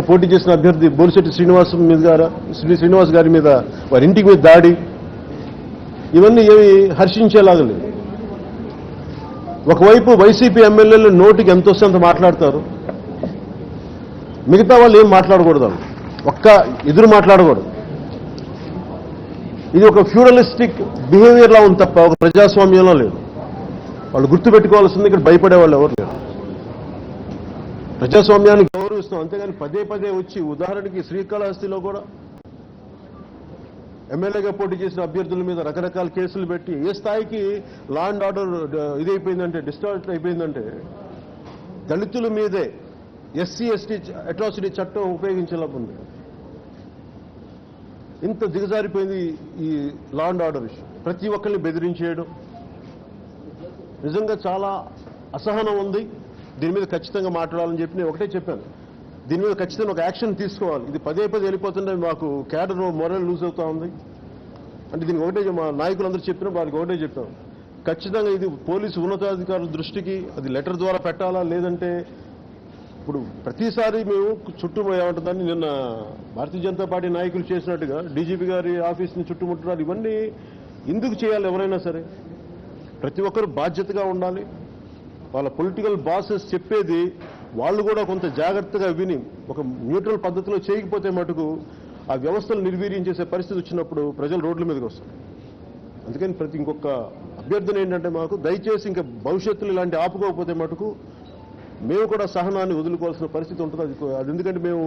పోటీ చేసిన అభ్యర్థి బోలిశెట్టి శ్రీనివాస్ గారి మీద వారి ఇంటికి మీద దాడి, ఇవన్నీ ఏమి హర్షించేలాగా లేదు. ఒకవైపు వైసీపీ ఎమ్మెల్యేలు నోటికి ఎంత వస్తే అంత మాట్లాడతారు, మిగతా వాళ్ళు ఏం మాట్లాడకూడదు, ఒక్క ఎదురు మాట్లాడకూడదు. ఇది ఒక ఫ్యూడలిస్టిక్ బిహేవియర్లా ఉంది తప్ప ఒక ప్రజాస్వామ్యంలో లేదు. వాళ్ళు గుర్తుపెట్టుకోవాల్సింది ఇక్కడ భయపడే వాళ్ళు ఎవరు లేరు. ప్రజాస్వామ్యానికి గౌరవిస్తాం, అంతేగాని పదే పదే వచ్చి, ఉదాహరణకి శ్రీకాళహస్తిలో కూడా ఎమ్మెల్యేగా పోటీ చేసిన అభ్యర్థుల మీద రకరకాల కేసులు పెట్టి ఏ స్థాయికి లా అండ్ ఆర్డర్ ఇదైపోయిందంటే, డిస్టార్ట్ అయిపోయిందంటే, దళితుల మీదే ఎస్సీ ఎస్టీ అట్రాసిటీ చట్టం ఉపయోగించేలా ఉంది. ఇంత దిగజారిపోయింది ఈ లా అండ్ ఆర్డర్ విషయం. ప్రతి ఒక్కరిని బెదిరించేయడం నిజంగా చాలా అసహనం ఉంది. దీని మీద ఖచ్చితంగా మాట్లాడాలని చెప్పి నేను ఒకటే చెప్పాను, దీని మీద ఖచ్చితంగా ఒక యాక్షన్ తీసుకోవాలి. ఇది పదే పదే వెళ్ళిపోతుంటే మాకు క్యాడర్ మొరల్ లూజ్ అవుతా ఉంది. అంటే దీనికి ఒకటే మా నాయకులందరూ చెప్పినా వారికి ఒకటే చెప్పాం, ఖచ్చితంగా ఇది పోలీసు ఉన్నతాధికారుల దృష్టికి అది లెటర్ ద్వారా పెట్టాలా, లేదంటే ఇప్పుడు ప్రతిసారి మేము చుట్టూ ఏమంటుందని నిన్న భారతీయ జనతా పార్టీ నాయకులు చేసినట్టుగా డీజీపీ గారి ఆఫీస్ని చుట్టుముట్టున్నారు. ఇవన్నీ ఎందుకు చేయాలి? ఎవరైనా సరే ప్రతి ఒక్కరు బాధ్యతగా ఉండాలి. వాళ్ళ పొలిటికల్ బాసెస్ చెప్పేది వాళ్ళు కూడా కొంత జాగ్రత్తగా విని ఒక న్యూట్రల్ పద్ధతిలో చేయకపోతే మటుకు ఆ వ్యవస్థలు నిర్వీర్యం చేసే పరిస్థితి వచ్చినప్పుడు ప్రజలు రోడ్ల మీదకి వస్తారు. అందుకని ఇంకొక అభ్యర్థన ఏంటంటే, మాకు దయచేసి ఇంకా భవిష్యత్తులో ఇలాంటి ఆపుకోకపోతే మటుకు మేము కూడా సహనాన్ని వదులుకోవాల్సిన పరిస్థితి ఉంటుంది. అది ఎందుకంటే మేము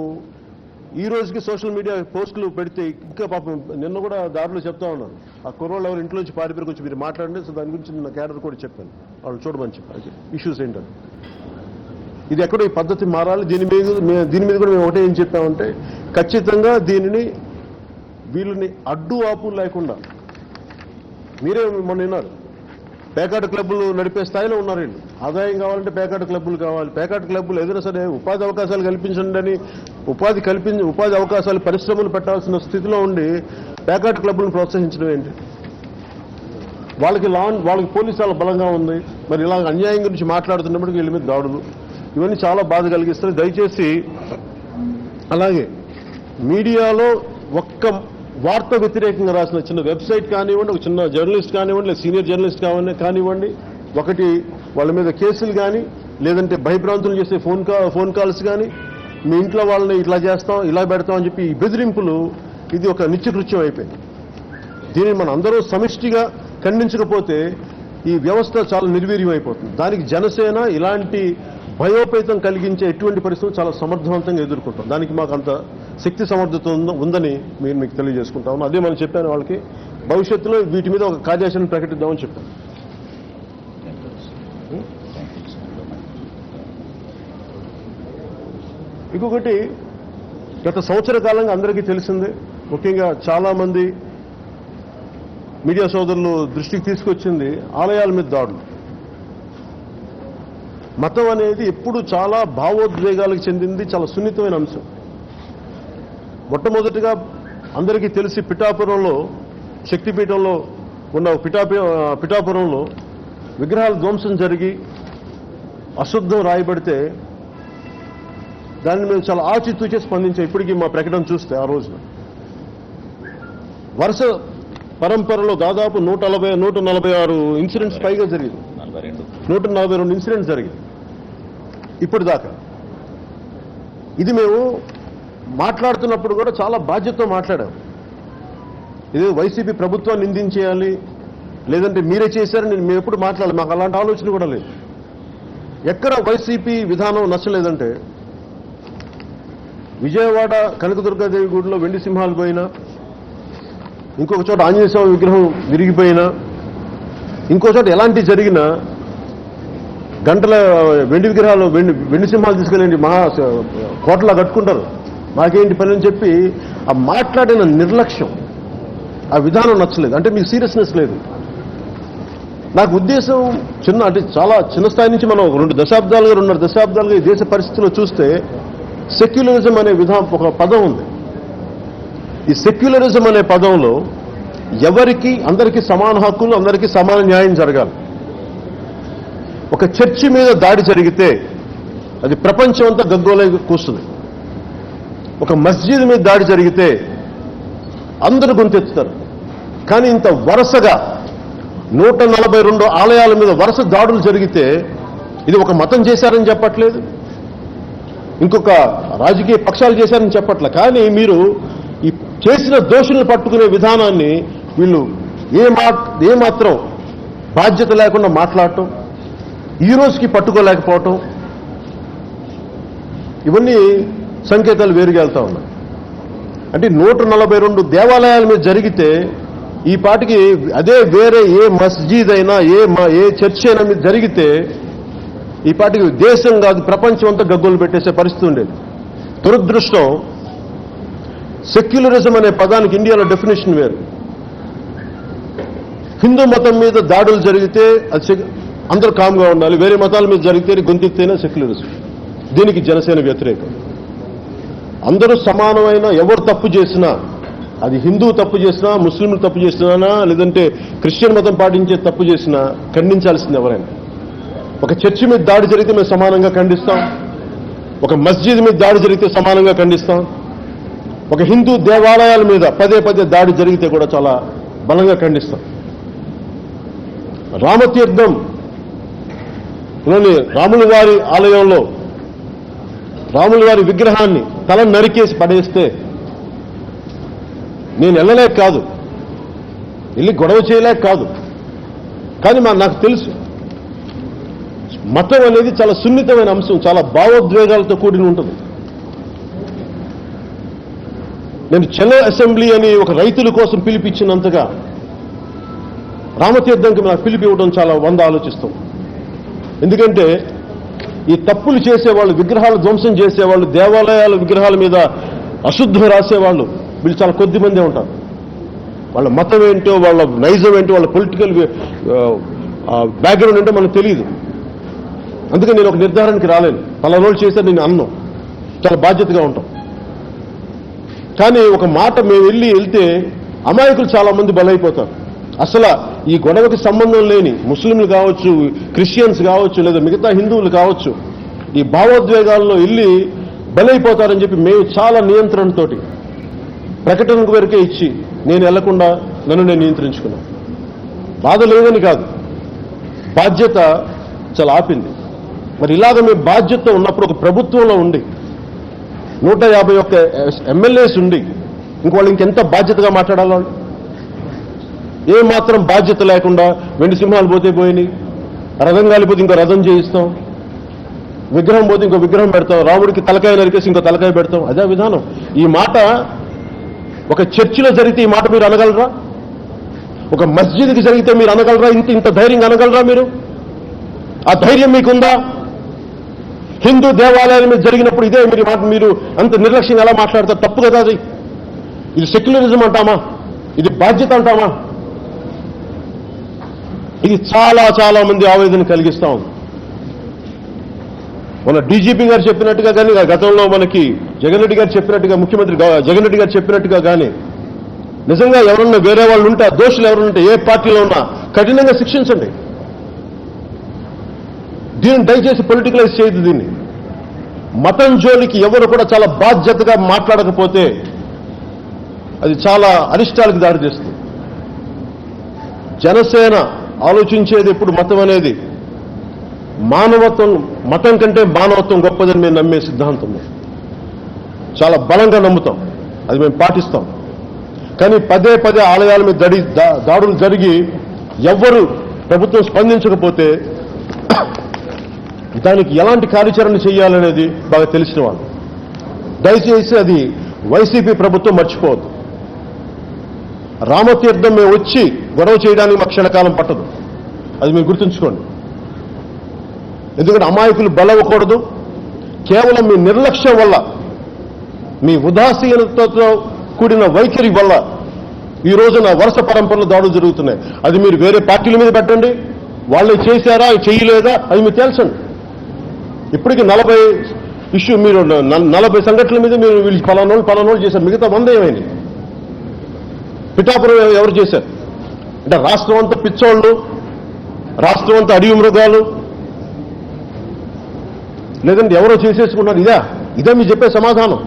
ఈ రోజుకి సోషల్ మీడియా పోస్టులు పెడితే ఇంకా పాపం నిన్న కూడా దారిలో చెప్తా ఉన్నాను, ఆ కుర్రోళ్ళు ఎవరు ఇంట్లోంచి పారిపోయి కొంచెం మీరు మాట్లాడండి. సో దాని గురించి నిన్న క్యాడర్ కూడా చెప్పాను, వాళ్ళు చూడమని చెప్పారు ఇష్యూస్ ఏంటని. ఇది ఎక్కడో ఈ పద్ధతి మారాలి. దీని మీద కూడా మేము ఒకటే ఏం చెప్పామంటే, ఖచ్చితంగా దీనిని వీళ్ళని అడ్డు ఆపు లేకుండా, మీరే మొన్న విన్నారు, పేకాట క్లబ్బులు నడిపే స్థాయిలో ఉన్నారు వీళ్ళు. ఆదాయం కావాలంటే పేకాట క్లబ్బులు కావాలి. పేకాట క్లబ్బులు ఏదైనా సరే ఉపాధి అవకాశాలు కల్పించండి అని ఉపాధి అవకాశాలు పరిశ్రమలు పెట్టాల్సిన స్థితిలో ఉండి పేకాట క్లబ్బులను ప్రోత్సహించడం ఏంటి? వాళ్ళకి పోలీసు చాలా బలంగా ఉంది. మరి ఇలా అన్యాయం గురించి మాట్లాడుతున్నప్పటికీ వీళ్ళ మీద దాడులు, ఇవన్నీ చాలా బాధ కలిగిస్తాయి. దయచేసి అలాగే మీడియాలో ఒక్క వార్త వ్యతిరేకంగా రాసిన చిన్న వెబ్సైట్ కానివ్వండి, ఒక చిన్న జర్నలిస్ట్ కానివ్వండి, లేదా సీనియర్ జర్నలిస్ట్ కానివ్వండి, ఒకటి వాళ్ళ మీద కేసులు కానీ, లేదంటే భయభ్రాంతులు చేసే ఫోన్ కాల్స్ కానీ, మీ ఇంట్లో వాళ్ళని ఇట్లా చేస్తాం ఇలా పెడతాం అని చెప్పి ఈ బెదిరింపులు, ఇది ఒక నిత్యకృత్యం అయిపోయింది. దీనిని మనం అందరూ సమిష్టిగా ఖండించకపోతే ఈ వ్యవస్థ చాలా నిర్వీర్యం అయిపోతుంది. దానికి జనసేన ఇలాంటి భయోపేతం కలిగించే ఎటువంటి పరిస్థితులు చాలా సమర్థవంతంగా ఎదుర్కొంటాం. దానికి మాకు అంత శక్తి సమర్థత ఉందని మీకు తెలియజేసుకుంటాము. అదే మనం చెప్పాను వాళ్ళకి, భవిష్యత్తులో వీటి మీద ఒక కార్యాచరణ ప్రకటిద్దామని చెప్పాను. ఇంకొకటి, గత సంవత్సర కాలంగా అందరికీ తెలిసిందే, ముఖ్యంగా చాలామంది మీడియా సోదరులు దృష్టికి తీసుకొచ్చింది ఆలయాల మీద దాడులు. మతం అనేది ఎప్పుడు చాలా భావోద్వేగాలకు చెందింది, చాలా సున్నితమైన అంశం. మొట్టమొదటిగా అందరికీ తెలిసి పిఠాపురంలో, శక్తిపీఠంలో ఉన్న పిఠాపురంలో విగ్రహాల ధ్వంసం జరిగి అశుద్ధం రాయబడితే దాన్ని మేము చాలా ఆచితూచే స్పందించాం. ఇప్పటికీ మా ప్రకటన చూస్తే ఆ రోజున వరుస పరంపరలో దాదాపు 146 ఇన్సిడెంట్స్ పైగా జరిగింది. 142 ఇన్సిడెంట్స్ జరిగింది ఇప్పుడు దాకా. ఇది మేము మాట్లాడుతున్నప్పుడు కూడా చాలా బాధ్యతతో మాట్లాడాం. ఇది వైసీపీ ప్రభుత్వాన్ని నిందించేయాలి, లేదంటే మీరే చేశారని మేము ఎప్పుడు మాట్లాడాలి. మాకు అలాంటి ఆలోచన కూడా లేదు. ఎక్కడ వైసీపీ విధానం నచ్చలేదంటే, విజయవాడ కనకదుర్గాదేవి గుడిలో వెండి సింహాలు పోయినా, ఇంకొక చోట ఆంజనేయ స్వామి విగ్రహం విరిగిపోయినా, ఇంకో చోట ఎలాంటి జరిగినా గంటల వెండి విగ్రహాలు వెండి సింహాలు తీసుకెళ్ళండి కోటలా కట్టుకుంటారు, మాకేంటి పని అని చెప్పి ఆ మాట్లాడిన నిర్లక్ష్యం, ఆ విధానం నచ్చలేదు. అంటే మీకు సీరియస్నెస్ లేదు. నాకు ఉద్దేశం అంటే చాలా చిన్న స్థాయి నుంచి మనం 2 దశాబ్దాలుగా ఈ దేశ పరిస్థితిలో చూస్తే సెక్యులరిజం అనే ఒక పదం ఉంది. ఈ సెక్యులరిజం అనే పదంలో అందరికీ సమాన హక్కులు, అందరికీ సమాన న్యాయం జరగాలి. ఒక చర్చి మీద దాడి జరిగితే అది ప్రపంచం అంతా గగ్గోలై కూస్తుంది. ఒక మస్జిద్ మీద దాడి జరిగితే అందరూ గొంతెత్తుతారు. కానీ ఇంత వరుసగా 142 ఆలయాల మీద వరుస దాడులు జరిగితే ఇది ఒక మతం చేశారని చెప్పట్లేదు, ఇంకొక రాజకీయ పక్షాలు చేశారని చెప్పట్లే. కానీ మీరు ఈ చేసిన దోషులను పట్టుకునే విధానాన్ని వీళ్ళు ఏమాత్రం బాధ్యత లేకుండా మాట్లాడటం, ఈ రోజుకి పట్టుకోలేకపోవటం, ఇవన్నీ సంకేతాలు వేరుగా వెళ్తా ఉన్నాయి. అంటే 142 దేవాలయాల మీద జరిగితే ఈ పాటికి అదే వేరే ఏ మస్జిద్ అయినా ఏ చర్చ్ అయినా మీద జరిగితే ఈ పాటికి దేశం కాదు ప్రపంచం అంతా గగ్గోలు పెట్టేసే పరిస్థితి ఉండేది. దురదృష్టం, సెక్యులరిజం అనే పదానికి ఇండియాలో డెఫినేషన్ వేరు. హిందూ మతం మీద దాడులు జరిగితే అది అందరూ కామ్గా ఉండాలి, వేరే మతాల మీద జరిగితే గొంతెత్తేనే సెక్యులరిజం. దీనికి జనసేన వ్యతిరేకం. అందరూ సమానమైన, ఎవరు తప్పు చేసినా, అది హిందూ తప్పు చేసినా, ముస్లింలు తప్పు చేసినా, లేదంటే క్రిస్టియన్ మతం పాటించే తప్పు చేసినా ఖండించాల్సింది ఎవరైనా. ఒక చర్చి మీద దాడి జరిగితే మేము సమానంగా ఖండిస్తాం, ఒక మస్జిద్ మీద దాడి జరిగితే సమానంగా ఖండిస్తాం, ఒక హిందూ దేవాలయాల మీద పదే దాడి జరిగితే కూడా చాలా బలంగా ఖండిస్తాం. రామతీర్థంలోని రాముల వారి ఆలయంలో రాముల వారి విగ్రహాన్ని తల నరికేసి పడేస్తే నేను వెళ్ళలేక కాదు, వెళ్ళి గొడవ చేయలేక కాదు, కానీ నాకు తెలుసు మతం అనేది చాలా సున్నితమైన అంశం, చాలా భావోద్వేగాలతో కూడిన ఉంటుంది. నేను చలో అసెంబ్లీ అని ఒక రైతుల కోసం పిలిపించినంతగా రామతీర్థంకి నాకు పిలిపి ఇవ్వడం చాలా 100 ఆలోచిస్తాం. ఎందుకంటే ఈ తప్పులు చేసేవాళ్ళు, విగ్రహాలు ధ్వంసం చేసేవాళ్ళు, దేవాలయాల విగ్రహాల మీద అశుద్ధం రాసేవాళ్ళు వీళ్ళు చాలా కొద్ది మందే ఉంటారు. వాళ్ళ మతం ఏంటో, వాళ్ళ నైజం ఏంటో, వాళ్ళ పొలిటికల్ బ్యాక్గ్రౌండ్ ఏంటో మనకు తెలియదు. అందుకని నేను ఒక నిర్ధారణకి రాలేను. పలానా రోజులు చేస్తే నేను అన్నం చాలా బాధ్యతగా ఉంటాం. కానీ ఒక మాట మేము వెళ్తే అమాయకులు చాలా మంది బలైపోతారు. అసలు ఈ గొడవకి సంబంధం లేని ముస్లింలు కావచ్చు, క్రిస్టియన్స్ కావచ్చు, లేదా మిగతా హిందువులు కావచ్చు, ఈ భావోద్వేగాల్లో వెళ్ళి బలైపోతారని చెప్పి మేము చాలా నియంత్రణతోటి ప్రకటనకు వరకే ఇచ్చి నేను వెళ్లకుండా నన్ను నేను నియంత్రించుకున్నాను. బాధ లేదని కాదు, బాధ్యత చాలా ఆపింది. మరి ఇలాగ మేము బాధ్యత ఉన్నప్పుడు ఒక ప్రభుత్వంలో ఉండి 151 ఎమ్మెల్యేస్ ఉండి ఇంక వాళ్ళు ఇంకెంత బాధ్యతగా మాట్లాడాలి? వాళ్ళు ఏమాత్రం బాధ్యత లేకుండా వెండి సింహాలు పోతే పోయినాయి, రథం కాలిపోతే ఇంకో రథం చేయిస్తాం, విగ్రహం పోతే ఇంకో విగ్రహం పెడతాం, రాముడికి తలకాయ నరికేసి ఇంకో తలకాయ పెడతాం. అదే విధానం. ఈ మాట ఒక చర్చిలో జరిగితే ఈ మాట మీరు అనగలరా? ఒక మస్జిద్కి జరిగితే మీరు అనగలరా? ఇంత ధైర్యంగా అనగలరా మీరు? ఆ ధైర్యం మీకుందా? హిందూ దేవాలయాల మీద జరిగినప్పుడు ఇదే మీరు అంత నిర్లక్ష్యంగా ఎలా మాట్లాడతారు? తప్పు కదా అది. ఇది సెక్యులరిజం అంటామా? ఇది బాధ్యత అంటామా? ఇది చాలా మంది ఆవేదన కలిగిస్తా ఉంది. మన డీజీపీ గారు చెప్పినట్టుగా కానీ, గతంలో మనకి జగన్ రెడ్డి గారు చెప్పినట్టుగా, ముఖ్యమంత్రి జగన్ రెడ్డి గారు చెప్పినట్టుగా కానీ నిజంగా ఎవరన్నా వేరే వాళ్ళు ఉంటే, దోషులు ఎవరు ఉంటే, ఏ పార్టీలో ఉన్నా కఠినంగా శిక్షించండి. దీన్ని దయచేసి పొలిటికలైజ్ చేయదు. దీన్ని మతం జోలికి ఎవరు కూడా చాలా బాధ్యతగా మాట్లాడకపోతే అది చాలా అరిష్టాలకు దారితీస్తుంది. జనసేన ఆలోచించేది ఇప్పుడు మతం అనేది మానవత్వం, మతం కంటే మానవత్వం గొప్పదని మేము నమ్మే సిద్ధాంతం చాలా బలంగా నమ్ముతాం, అది మేము పాటిస్తాం. కానీ పదే ఆలయాల మీద దాడులు జరిగి ఎవ్వరు ప్రభుత్వం స్పందించకపోతే దానికి ఎలాంటి కార్యాచరణ చేయాలనేది బాగా తెలిసిన వాళ్ళు. దయచేసి అది వైసీపీ ప్రభుత్వం మర్చిపోవద్దు. రామతీర్థం మేము వచ్చి గొడవ చేయడానికి మా క్షణకాలం పట్టదు, అది మీరు గుర్తుంచుకోండి. ఎందుకంటే అమాయకులు బలవ్వకూడదు. కేవలం మీ నిర్లక్ష్యం వల్ల, మీ ఉదాసీనతతో కూడిన వైఖరి వల్ల ఈ రోజున వరుస పరంపరలో దాడులు జరుగుతున్నాయి. అది మీరు వేరే పార్టీల మీద పెట్టండి, వాళ్ళు చేశారా చేయలేదా అది మీరు తెలుసండి. ఇప్పటికీ 40 మీరు 40 సంఘటనల మీద మీరు వీళ్ళు పలానోళ్ళు చేశారు, మిగతా 100 ఏమైంది? పిఠాపురం ఎవరు చేశారు అంటే రాష్ట్రం అంతా పిచ్చోళ్ళు, రాష్ట్రం అంతా అడవి మృగాలు, లేదంటే ఎవరో చేసేసుకున్నారు. ఇదా మీరు చెప్పే సమాధానం?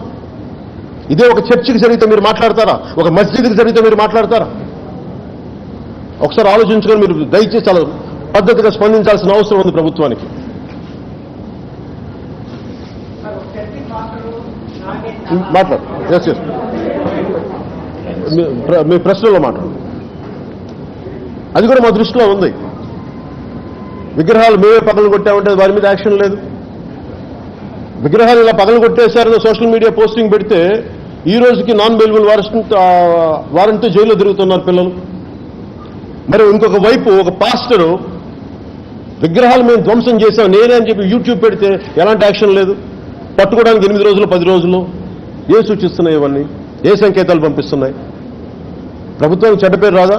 ఇదే ఒక చర్చికి జరిగితే మీరు మాట్లాడతారా? ఒక మస్జిద్కి జరిగితే మీరు మాట్లాడతారా? ఒకసారి ఆలోచించుకొని మీరు దయచేసి చాలా పద్ధతిగా స్పందించాల్సిన అవసరం ఉంది ప్రభుత్వానికి. మాట్లాడు. ఎస్ ఎస్ మీ ప్రశ్నలో మాట్లాడు. అది కూడా మా దృష్టిలో ఉంది. విగ్రహాలు మేమే పగలు కొట్టామంటే వారి మీద యాక్షన్ లేదు. విగ్రహాలు ఇలా పగలు కొట్టేశారని సోషల్ మీడియా పోస్టింగ్ పెడితే ఈ రోజుకి నాన్ బెయిలబుల్ వారెంట్తో జైల్లో తిరుగుతున్నారు పిల్లలు. మరి ఇంకొక వైపు ఒక పాస్టరు విగ్రహాలు మేము ధ్వంసం చేశాం నేనే అని చెప్పి యూట్యూబ్ పెడితే ఎలాంటి యాక్షన్ లేదు. పట్టుకోవడానికి 8 రోజులు 10 రోజులు. ఏ సూచిస్తున్నాయి ఇవన్నీ? ఏ సంకేతాలు పంపిస్తున్నాయి? ప్రభుత్వానికి చెడ్డ పేరు రాదా?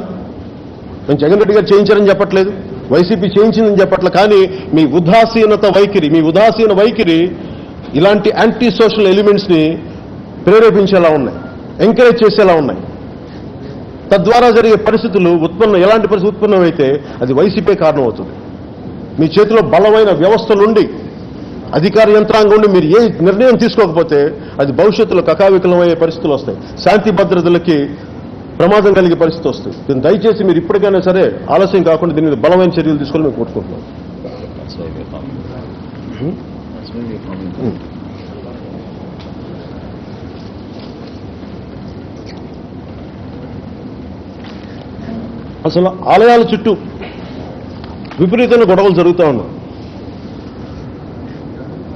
నేను జగన్ రెడ్డి గారు చేయించారని చెప్పట్లేదు, వైసీపీ చేయించిందని చెప్పట్లేదు. కానీ మీ ఉదాసీన వైఖరి ఇలాంటి యాంటీ సోషల్ ఎలిమెంట్స్ని ప్రేరేపించేలా ఉన్నాయి, ఎంకరేజ్ చేసేలా ఉన్నాయి. తద్వారా జరిగే పరిస్థితులు ఎలాంటి పరిస్థితి ఉత్పన్నమైతే అది వైసీపీ కారణం అవుతుంది. మీ చేతిలో బలమైన వ్యవస్థలుండి అధికార యంత్రాంగం ఉండి మీరు ఏ నిర్ణయం తీసుకోకపోతే అది భవిష్యత్తులో కకావికలమయ్యే పరిస్థితులు వస్తాయి. శాంతి భద్రతలకి ప్రమాదం కలిగే పరిస్థితి వస్తుంది. దీన్ని దయచేసి మీరు ఇప్పటికైనా సరే ఆలస్యం కాకుండా దీని మీద బలమైన చర్యలు తీసుకొని మేము కోరుకుంటున్నాం. అసలు ఆలయాల చుట్టూ విపరీతమైన గొడవలు జరుగుతూ ఉన్నాయి.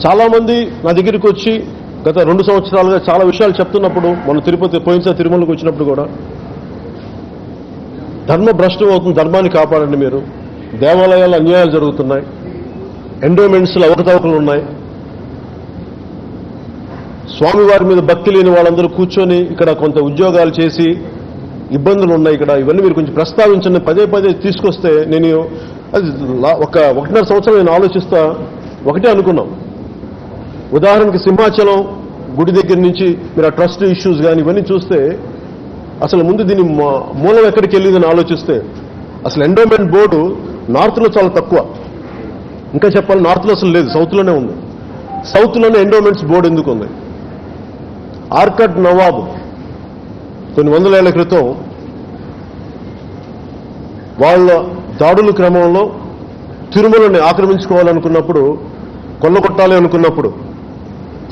చాలామంది నా దగ్గరికి వచ్చి గత 2 సంవత్సరాలుగా చాలా విషయాలు చెప్తున్నప్పుడు, మన పోయినసారి తిరుమలకు వచ్చినప్పుడు కూడా ధర్మ భ్రష్టం అవుతుంది, ధర్మాన్ని కాపాడండి మీరు, దేవాలయాలు అన్యాయాలు జరుగుతున్నాయి, ఎండోమెంట్స్లో అవకతవకలు ఉన్నాయి, స్వామివారి మీద భక్తి లేని వాళ్ళందరూ కూర్చొని ఇక్కడ కొంత ఉద్యోగాలు చేసి ఇబ్బందులు ఉన్నాయి ఇక్కడ, ఇవన్నీ మీరు కొంచెం ప్రస్తావించండి పదే తీసుకొస్తే నేను అది 1.5 సంవత్సరం నేను ఆలోచిస్తా ఒకటే అనుకున్నాం. ఉదాహరణకి సింహాచలం గుడి దగ్గర నుంచి మీరు ఆ ట్రస్ట్ ఇష్యూస్ కానీ ఇవన్నీ చూస్తే అసలు ముందు దీని మూలం ఎక్కడికి వెళ్ళిందని ఆలోచిస్తే అసలు ఎండోమెంట్ బోర్డు నార్త్లో చాలా తక్కువ. ఇంకా చెప్పాలి, నార్త్లో అసలు లేదు, సౌత్లోనే ఉంది. సౌత్లోనే ఎండోమెంట్స్ బోర్డు ఎందుకు ఉంది? ఆర్కడ్ నవాబు కొన్ని 100 ఏళ్ల క్రితం వాళ్ళ దాడుల క్రమంలో తిరుమలని ఆక్రమించుకోవాలనుకున్నప్పుడు, కొల్లగొట్టాలి అనుకున్నప్పుడు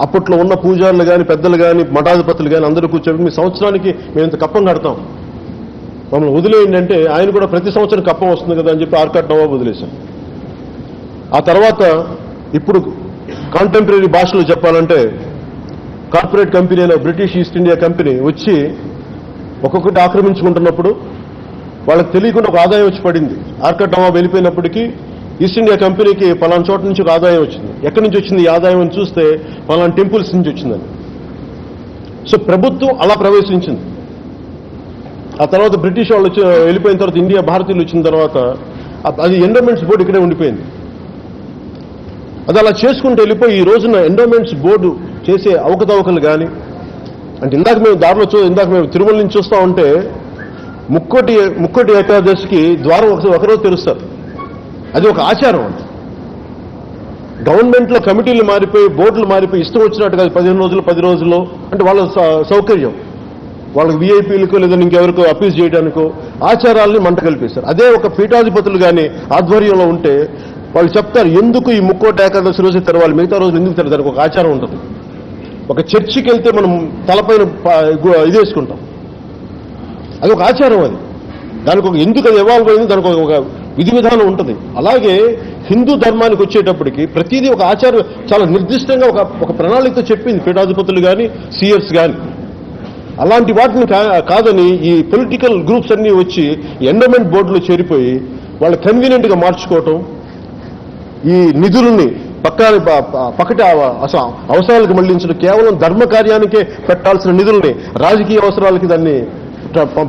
అప్పట్లో ఉన్న పూజారులు కానీ పెద్దలు కానీ మఠాధిపతులు కానీ అందరూ కూర్చొని మీ సంవత్సరానికి మేము ఇంత కప్పం కడతాం, మమ్మల్ని వదిలేయండి. ఆయన కూడా ప్రతి సంవత్సరం కప్పం వస్తుంది కదా అని చెప్పి ఆర్కడ్ నవాబు వదిలేశాం. ఆ తర్వాత ఇప్పుడు కాంటెంపరీ భాషలో చెప్పాలంటే కార్పొరేట్ కంపెనీ అయిన బ్రిటిష్ ఈస్ట్ ఇండియా కంపెనీ వచ్చి ఒక్కొక్కటి ఆక్రమించుకుంటున్నప్పుడు వాళ్ళకి తెలియకుండా ఒక ఆదాయం వచ్చి పడింది. ఆర్కడ్ నవాబు వెళ్ళిపోయినప్పటికీ ఈస్ట్ ఇండియా కంపెనీకి పలానా చోట నుంచి ఒక ఆదాయం వచ్చింది. ఎక్కడి నుంచి వచ్చింది ఈ ఆదాయం అని చూస్తే పలానా టెంపుల్స్ నుంచి వచ్చిందని. సో ప్రభుత్వం అలా ప్రవేశించింది. ఆ తర్వాత బ్రిటిష్ వాళ్ళు వెళ్ళిపోయిన తర్వాత ఇండియా భారతీయులు వచ్చిన తర్వాత అది ఎండోమెంట్స్ బోర్డు ఇక్కడే ఉండిపోయింది. అది అలా చేసుకుంటూ వెళ్ళిపోయి ఈ రోజున ఎండోమెంట్స్ బోర్డు చేసే అవకతవకలు కానీ, అంటే ఇందాక మేము తిరుమల నుంచి చూస్తూ ఉంటే ముక్కోటి ఏకాదశికి ద్వారం ఒకరోజు తెరుస్తారు. అది ఒక ఆచారం. అది గవర్నమెంట్లో కమిటీలు మారిపోయి బోర్డులు మారిపోయి ఇష్టం వచ్చినట్టుగా 15 రోజులు 10 రోజుల్లో అంటే వాళ్ళ సౌకర్యం, వాళ్ళకి వీఐపీలకు లేదా ఇంకెవరికో అపీల్ చేయడానికో ఆచారాల్ని మంట కల్పిస్తారు. అదే ఒక పీఠాధిపతులు కానీ ఆధ్వర్యంలో ఉంటే వాళ్ళు చెప్తారు ఎందుకు ఈ ముక్కోటి ఏకాదశి రోజు తెరవాలి, మిగతా రోజులు ఎందుకు తెరవాలి. దానికి ఒక ఆచారం ఉంటుంది. ఒక చర్చికి వెళ్తే మనం తలపైన ఇది వేసుకుంటాం, అది ఒక ఆచారం. అది దానికి ఒక ఎందుకు అది ఎవాల్వ్ అయింది, దానికి ఒక విధి విధానం ఉంటుంది. అలాగే హిందూ ధర్మానికి వచ్చేటప్పటికి ప్రతిదీ ఒక ఆచారం చాలా నిర్దిష్టంగా ఒక ప్రణాళికతో చెప్పింది పీఠాధిపతులు కానీ సిఎస్ కానీ. అలాంటి వాటిని కాదని ఈ పొలిటికల్ గ్రూప్స్ అన్నీ వచ్చి ఎండోమెంట్ బోర్డులో చేరిపోయి వాళ్ళు కన్వీనియంట్గా మార్చుకోవటం, ఈ నిధులని పక్కటి అవసరాలకు మళ్లించడం, కేవలం ధర్మ కార్యానికే పెట్టాల్సిన నిధుల్ని రాజకీయ అవసరాలకి దాన్ని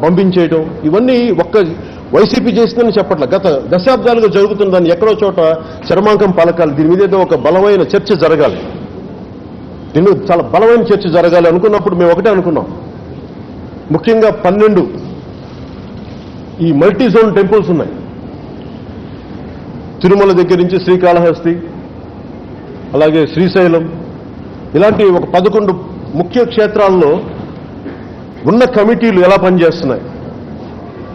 పంపించేయటం, ఇవన్నీ ఒక్క వైసీపీ చేసిందని చెప్పట్ల. గత దశాబ్దాలుగా జరుగుతున్న దాన్ని ఎక్కడో చోట చర్మాంకం పలకాలి. దీని మీద ఏదో ఒక బలమైన చర్చ జరగాలి, దీని మీద చాలా బలమైన చర్చ జరగాలి అనుకున్నప్పుడు మేము ఒకటే అనుకున్నాం. ముఖ్యంగా 12 ఈ మల్టీ జోన్ టెంపుల్స్ ఉన్నాయి. తిరుమల దగ్గర నుంచి శ్రీకాళహస్తి, అలాగే శ్రీశైలం, ఇలాంటి ఒక 11 ముఖ్య క్షేత్రాల్లో ఉన్న కమిటీలు ఎలా పనిచేస్తున్నాయి.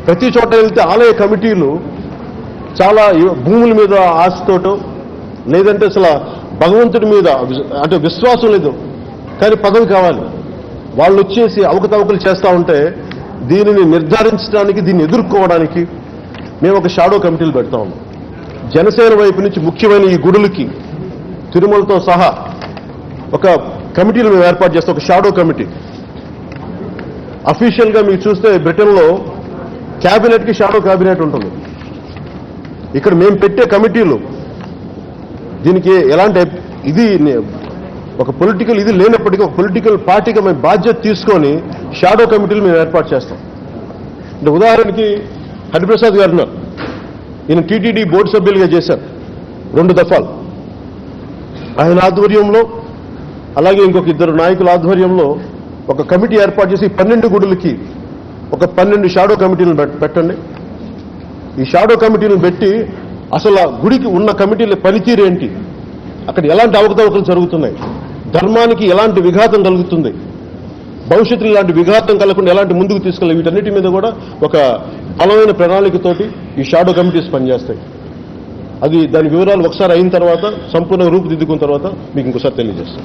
ప్రతి చోట వెళ్తే ఆలయ కమిటీలు చాలా భూముల మీద ఆశతోటో లేదంటే అసలు భగవంతుడి మీద అంటే విశ్వాసం లేదు, కానీ పదవి కావాలి. వాళ్ళు వచ్చేసి అవకతవకలు చేస్తూ ఉంటే దీనిని నిర్ధారించడానికి, దీన్ని ఎదుర్కోవడానికి మేము ఒక షాడో కమిటీలు పెడతా ఉన్నాం. జనసేన వైపు నుంచి ముఖ్యమైన ఈ గుడులకి తిరుమలతో సహా ఒక కమిటీలు మేము ఏర్పాటు చేస్తాం, ఒక షాడో కమిటీ. అఫీషియల్గా మీరు చూస్తే బ్రిటన్లో క్యాబినెట్కి షాడో క్యాబినెట్ ఉంటుంది. ఇక్కడ మేము పెట్టే కమిటీలు దీనికి ఎలాంటి ఇది ఒక పొలిటికల్ ఇది లేనప్పటికీ ఒక పొలిటికల్ పార్టీగా మేము బాధ్యత తీసుకొని షాడో కమిటీలు మేము ఏర్పాటు చేస్తాం. అంటే ఉదాహరణకి హరిప్రసాద్ గారు ఉన్నారు, ఈయన టీటీడీ బోర్డు సభ్యులుగా చేశారు 2 దఫాలు. ఆయన ఆధ్వర్యంలో అలాగే ఇంకొక 2 నాయకుల ఆధ్వర్యంలో ఒక కమిటీ ఏర్పాటు చేసి 12 గుడులకి ఒక 12 షాడో కమిటీలను పెట్టండి. ఈ షాడో కమిటీలను పెట్టి అసలు ఆ గుడికి ఉన్న కమిటీల పనితీరు ఏంటి, అక్కడ ఎలాంటి అవకతవకలు జరుగుతున్నాయి, ధర్మానికి ఎలాంటి విఘాతం కలుగుతుంది, భవిష్యత్తులో ఇలాంటి విఘాతం కలగకుండా ఎలాంటి ముందుకు తీసుకెళ్ళి వీటన్నిటి మీద కూడా ఒక బలమైన ప్రణాళికతోటి ఈ షాడో కమిటీస్ పనిచేస్తాయి. అది దాని వివరాలు ఒకసారి అయిన తర్వాత సంపూర్ణ రూపుదిద్దుకున్న తర్వాత మీకు ఇంకోసారి తెలియజేస్తాం.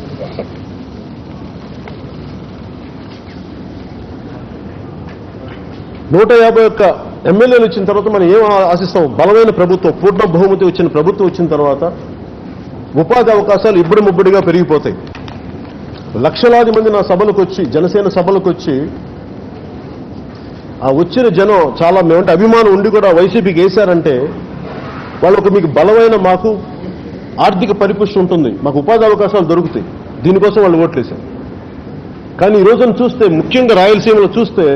151 ఎమ్మెల్యేలు వచ్చిన తర్వాత మనం ఏం ఆశిస్తాం? బలమైన ప్రభుత్వం, పూర్ణ బహుమతి వచ్చిన ప్రభుత్వం వచ్చిన తర్వాత ఉపాధి అవకాశాలు ఇబ్బడి ముబ్బడిగా పెరిగిపోతాయి. లక్షలాది మంది నా సభలకు వచ్చి, జనసేన సభలకు వచ్చి, ఆ వచ్చిన జనం చాలా మేమంటే అభిమానం ఉండి కూడా వైసీపీకి వేశారంటే వాళ్ళకు మీకు బలమైన మాకు ఆర్థిక పరిపుష్టి ఉంటుంది, మాకు ఉపాధి అవకాశాలు దొరుకుతాయి, దీనికోసం వాళ్ళు ఓట్లేశారు. కానీ ఈ రోజున చూస్తే ముఖ్యంగా రాయలసీమలో చూస్తే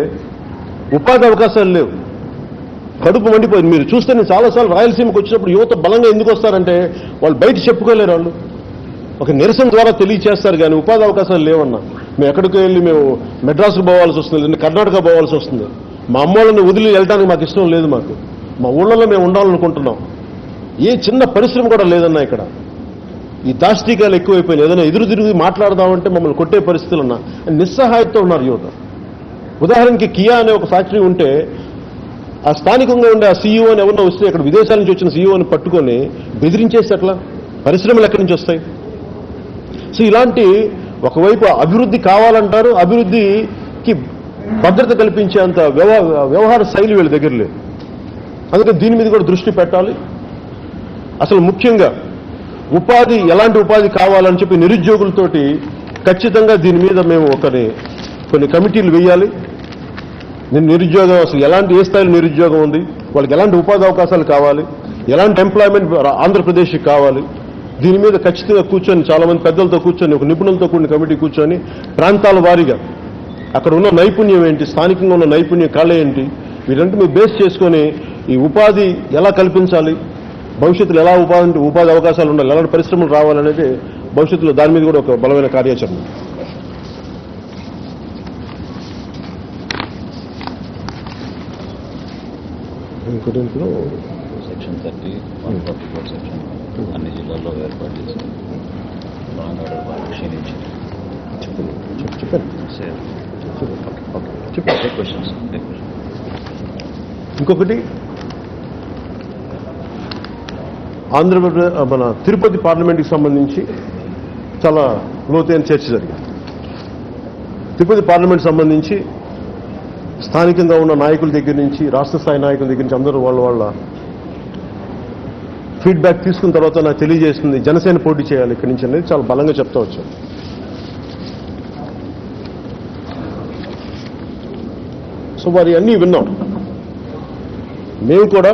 ఉపాధి అవకాశాలు లేవు, కడుపు మండిపోయింది. మీరు చూస్తే నేను చాలాసార్లు రాయలసీమకు వచ్చినప్పుడు యువత బలంగా ఎందుకు వస్తారంటే వాళ్ళు బయట చెప్పుకోలేరు, వాళ్ళు ఒక నిరసన ద్వారా తెలియచేస్తారు, కానీ ఉపాధి అవకాశాలు లేవన్నా. మేము ఎక్కడికి వెళ్ళి మేము మెడ్రాస్కు పోవాల్సి వస్తుంది, లేదంటే కర్ణాటక పోవాల్సి వస్తుంది. మా అమ్మోళ్ళని వదిలి వెళ్ళడానికి మాకు ఇష్టం లేదు, మా ఊళ్ళలో మేము ఉండాలనుకుంటున్నాం. ఏ చిన్న పరిశ్రమ కూడా లేదన్నా ఇక్కడ. ఈ దాష్టీకాలు ఎక్కువైపోయినాయి. ఏదైనా ఎదురు తిరిగి మాట్లాడదామంటే మమ్మల్ని కొట్టే పరిస్థితులు ఉన్నా నిస్సహాయతతో ఉన్నారు యువత. ఉదాహరణకి కియా అనే ఒక ఫ్యాక్టరీ ఉంటే ఆ స్థానికంగా ఉండే ఆ సీఈఓ అని ఎవరినో వస్తే ఇక్కడ విదేశాల నుంచి వచ్చిన సీఈఓని పట్టుకొని బెదిరించేసి అట్లా పరిశ్రమలు ఎక్కడి నుంచి వస్తాయి? సో ఇలాంటి ఒకవైపు అభివృద్ధి కావాలంటారు, అభివృద్ధికి భద్రత కల్పించేంత వ్యవహార శైలి వీళ్ళ దగ్గర లేదు. అందుకని దీని మీద కూడా దృష్టి పెట్టాలి. అసలు ముఖ్యంగా ఉపాధి, ఎలాంటి ఉపాధి కావాలని చెప్పి నిరుద్యోగులతోటి ఖచ్చితంగా దీని మీద మేము కొన్ని కమిటీలు వేయాలి. నిరుద్యోగం అసలు ఎలాంటి, ఏ స్థాయిలో నిరుద్యోగం ఉంది, వాళ్ళకి ఎలాంటి ఉపాధి అవకాశాలు కావాలి, ఎలాంటి ఎంప్లాయ్మెంట్ ఆంధ్రప్రదేశ్కి కావాలి, దీని మీద ఖచ్చితంగా కూర్చొని చాలామంది పెద్దలతో కూర్చొని ఒక నిపుణులతో కూడిన కమిటీ కూర్చొని ప్రాంతాల వారీగా అక్కడ ఉన్న నైపుణ్యం ఏంటి, స్థానికంగా ఉన్న నైపుణ్యం కళ ఏంటి, వీటంటే మీరు బేస్ చేసుకొని ఈ ఉపాధి ఎలా కల్పించాలి, భవిష్యత్తులో ఎలా ఉపాధి అవకాశాలు ఉండాలి, ఎలాంటి పరిశ్రమలు రావాలనేది భవిష్యత్తులో దాని మీద కూడా ఒక బలమైన కార్యాచరణ. సెక్షన్ 30, 144 సెక్షన్ అన్ని జిల్లాల్లో ఏర్పాటు చేశారు. ఇంకొకటి ఆంధ్రప్రదేశ్ మన తిరుపతి పార్లమెంట్కి సంబంధించి చాలా లోతైన చర్చ జరిగింది. తిరుపతి పార్లమెంట్ సంబంధించి స్థానికంగా ఉన్న నాయకుల దగ్గర నుంచి, రాష్ట్ర స్థాయి నాయకుల దగ్గర నుంచి అందరూ వాళ్ళ ఫీడ్బ్యాక్ తీసుకున్న తర్వాత నాకు తెలియజేస్తుంది జనసేన పోటీ చేయాలి ఇక్కడి నుంచి అనేది చాలా బలంగా చెప్తా వచ్చాను. సో వారి అన్నీ విన్నాం. మేము కూడా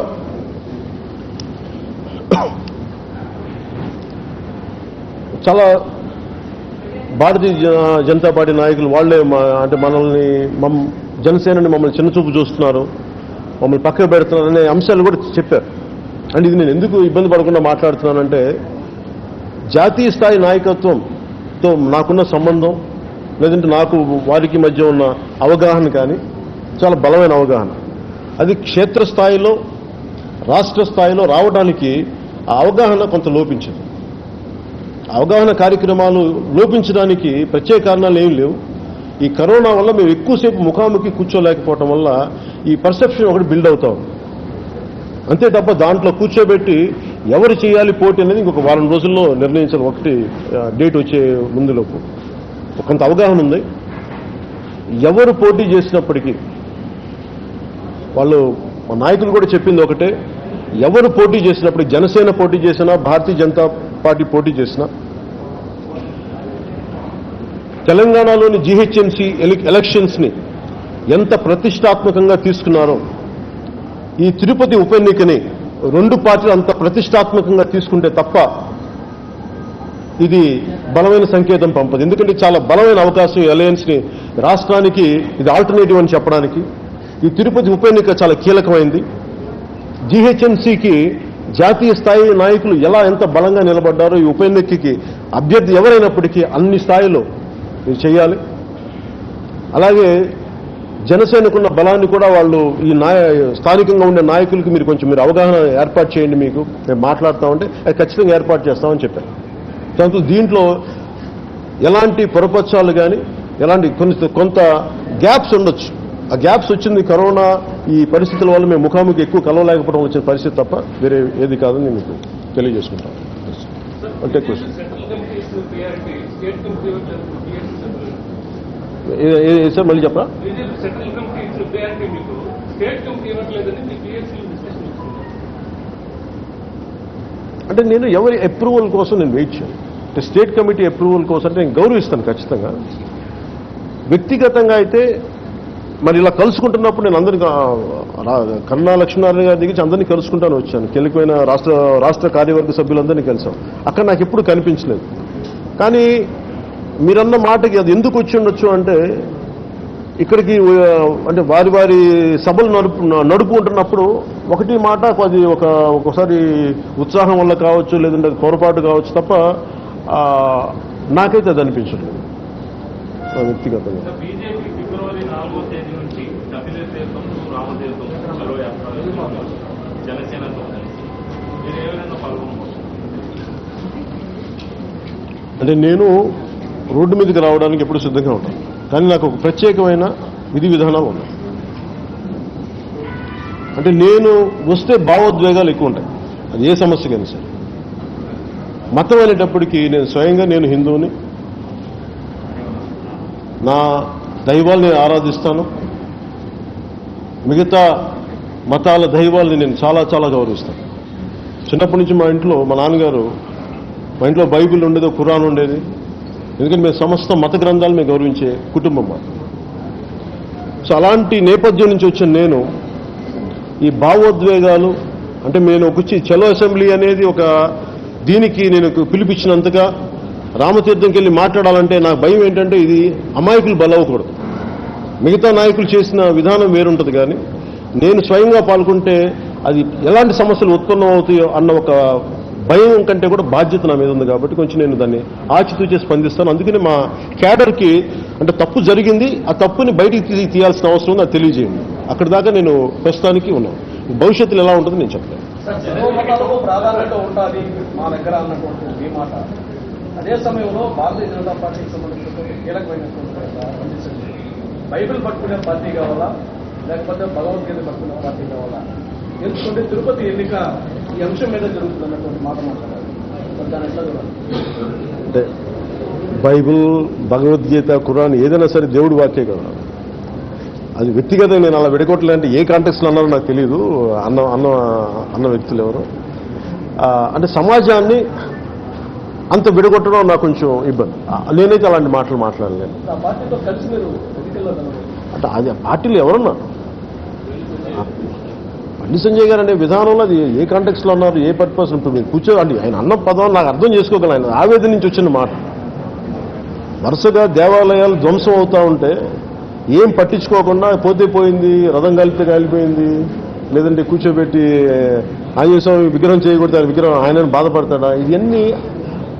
చాలా భారతీయ జనతా పార్టీ నాయకులు వాళ్ళే అంటే మనల్ని జనసేనని మమ్మల్ని చిన్నచూపు చూస్తున్నారు, మమ్మల్ని పక్కకు పెడుతున్నారు అనే అంశాలు కూడా చెప్పారు. అంటే ఇది నేను ఎందుకు ఇబ్బంది పడకుండా మాట్లాడుతున్నానంటే జాతీయ స్థాయి నాయకత్వంతో నాకున్న సంబంధం, లేదంటే నాకు వారికి మధ్య ఉన్న అవగాహన కానీ చాలా బలమైన అవగాహన. అది క్షేత్రస్థాయిలో, రాష్ట్ర స్థాయిలో రావడానికి ఆ అవగాహన కొంత లోపించింది. అవగాహన కార్యక్రమాలు లోపించడానికి ప్రత్యేక కారణాలు ఏం లేవు. ఈ కరోనా వల్ల మేము ఎక్కువసేపు ముఖాముఖి కూర్చోలేకపోవటం వల్ల ఈ పర్సెప్షన్ ఒకటి బిల్డ్ అవుతా ఉంది. అంతే తప్ప దాంట్లో కూర్చోబెట్టి ఎవరు చేయాలి పోటీ అనేది ఇంకొక వారం రోజుల్లో నిర్ణయించాలి. ఒకటి డేట్ వచ్చే ముందులోపు కొంత అవగాహన ఉంది. ఎవరు పోటీ చేసినప్పటికీ వాళ్ళు మా నాయకులు కూడా చెప్పింది ఒకటే, ఎవరు పోటీ చేసినప్పుడు జనసేన పోటీ చేసినా, భారతీయ జనతా పార్టీ పోటీ చేసినా, తెలంగాణలోని జీహెచ్ఎంసీ ఎలక్షన్స్ని ఎంత ప్రతిష్టాత్మకంగా తీసుకున్నారో ఈ తిరుపతి ఉప ఎన్నికని రెండు పార్టీలు అంత ప్రతిష్టాత్మకంగా తీసుకుంటే తప్ప ఇది బలమైన సంకేతం పంపదు. ఎందుకంటే చాలా బలమైన అవకాశం అలయన్స్ని రాష్ట్రానికి ఇది ఆల్టర్నేటివ్ అని చెప్పడానికి. ఈ తిరుపతి ఉప ఎన్నిక చాలా కీలకమైంది. జీహెచ్ఎంసీకి జాతీయ స్థాయి నాయకులు ఎంత బలంగా నిలబడ్డారో ఈ ఉప ఎన్నికకి అభ్యర్థి ఎవరైనప్పటికీ అన్ని స్థాయిలో ఇది చేయాలి. అలాగే జనసేనకున్న బలాన్ని కూడా వాళ్ళు ఈ స్థానికంగా ఉండే నాయకులకి మీరు అవగాహన ఏర్పాటు చేయండి, మీకు మేము మాట్లాడుతామంటే అది ఖచ్చితంగా ఏర్పాటు చేస్తామని చెప్పారు. దాంతో దీంట్లో ఎలాంటి పొరపచ్చాలు కానీ ఎలాంటి కొంత గ్యాప్స్ ఉండొచ్చు. ఆ గ్యాప్స్ వచ్చింది కరోనా ఈ పరిస్థితుల వల్ల మేము ముఖాముఖి ఎక్కువ కలవలేకపోవడం వచ్చిన పరిస్థితి తప్ప వేరే ఏది కాదని నేను మీకు తెలియజేసుకుంటాను. అంటే సార్ మళ్ళీ చెప్పరా? అంటే నేను ఎవరి అప్రూవల్ కోసం నేను వెయిట్ చేయను. అంటే స్టేట్ కమిటీ అప్రూవల్ కోసం అంటే నేను గౌరవిస్తాను ఖచ్చితంగా. వ్యక్తిగతంగా అయితే మరి ఇలా కలుసుకుంటున్నప్పుడు నేను అందరినీ కన్నా లక్ష్మీనారాయణ గారి దగ్గర అందరినీ కలుసుకుంటాను వచ్చాను. కీలకమైన రాష్ట్ర కార్యవర్గ సభ్యులందరినీ కలిసాం. అక్కడ నాకు ఎప్పుడు కనిపించలేదు. కానీ మీరన్న మాటకి అది ఎందుకు వచ్చి ఉండొచ్చు అంటే ఇక్కడికి అంటే వారి సభలు నడుపుకుంటున్నప్పుడు ఒకటి మాట అది ఒకసారి ఉత్సాహం వల్ల కావచ్చు, లేదంటే అది పొరపాటు కావచ్చు తప్ప నాకైతే అది అనిపించలేదు వ్యక్తిగతంగా. అంటే నేను రోడ్డు మీదకి రావడానికి ఎప్పుడు సిద్ధంగా ఉంటాను. కానీ నాకు ఒక ప్రత్యేకమైన విధి విధానాలు ఉన్నాయి. అంటే నేను వస్తే భావోద్వేగాలు ఎక్కువ ఉంటాయి. అది ఏ సమస్యకైనా సరే. మతం అనేటప్పటికీ నేను స్వయంగా నేను హిందువుని, నా దైవాల్ని నేను ఆరాధిస్తాను. మిగతా మతాల దైవాల్ని నేను చాలా చాలా గౌరవిస్తాను. చిన్నప్పటి నుంచి మా నాన్నగారు మా ఇంట్లో బైబిల్ ఉండేది, ఖురాన్ ఉండేది. ఎందుకంటే మేము సమస్త మత గ్రంథాలు మేము గౌరవించే కుటుంబం మా. సో అలాంటి నేపథ్యం నుంచి వచ్చిన నేను ఈ భావోద్వేగాలు అంటే నేను వచ్చి చలో అసెంబ్లీ అనేది ఒక దీనికి నేను పిలిపించినంతగా రామతీర్థంకి వెళ్ళి మాట్లాడాలంటే నాకు భయం ఏంటంటే ఇది అమాయకులు బలవకూడదు. మిగతా నాయకులు చేసిన విధానం వేరుంటుంది. కానీ నేను స్వయంగా పాల్గొంటే అది ఎలాంటి సమస్యలు ఉత్పన్నం అవుతాయో అన్న ఒక భయం కంటే కూడా బాధ్యత నా మీద ఉంది. కాబట్టి కొంచెం నేను దాన్ని ఆచితూచి స్పందిస్తాను. అందుకని మా క్యాడర్కి అంటే తప్పు జరిగింది, ఆ తప్పుని బయటికి తీయాల్సిన అవసరం ఉంది, అది తెలియజేయండి. అక్కడ దాకా నేను ప్రస్తుతానికి ఉన్నాను. భవిష్యత్తులో ఎలా ఉంటుందో నేను చెప్తాను. ప్రాధాన్యత ఉంటుంది మా దగ్గర అన్నటువంటి ఈ మాట అదే సమయంలో భారతీయ జనతా పార్టీకి సంబంధించినటువంటి కీలకమైనటువంటి బైబిల్ పట్టుకునే పార్టీ కావాలా లేకపోతే భగవద్గీత పట్టుకునే పార్టీ కావాలా? ఎందుకంటే తిరుపతి ఎన్నిక ఈ అంశం మీద జరుగుతున్నటువంటి మాట మాట్లాడారు. దాని ఎట్లా చూడాలి? అంటే బైబిల్, భగవద్గీత, ఖురాన్ ఏదైనా సరే దేవుడి వాక్యే కదా. అది వ్యక్తిగతంగా నేను అలా విడగొట్టలే అంటే ఏ కాంటెక్స్లో అన్నారో నాకు తెలియదు. అన్న వ్యక్తులు ఎవరు అంటే సమాజాన్ని అంత విడగొట్టడం నాకు కొంచెం ఇబ్బంది. నేనైతే అలాంటి మాటలు మాట్లాడలేను. అంటే అది పార్టీలు ఎవరున్నారు? బండి సంజయ్ గారు అనే విధానంలో అది ఏ కాంటెక్స్లో అన్నారు, ఏ పర్పస్ ఇప్పుడు మీరు కూర్చోండి. ఆయన అన్న పదం నాకు అర్థం చేసుకోగలను. ఆయన ఆవేదన నుంచి వచ్చిన మాట. వరుసగా దేవాలయాలు ధ్వంసం అవుతూ ఉంటే ఏం పట్టించుకోకుండా పోతే పోయింది, రథం కాలితే కాలిపోయింది, లేదంటే కూర్చోబెట్టి ఆంజనేయ స్వామి విగ్రహం చేయకూడదు, ఆ విగ్రహం ఆయనను బాధపడతాడా? ఇవన్నీ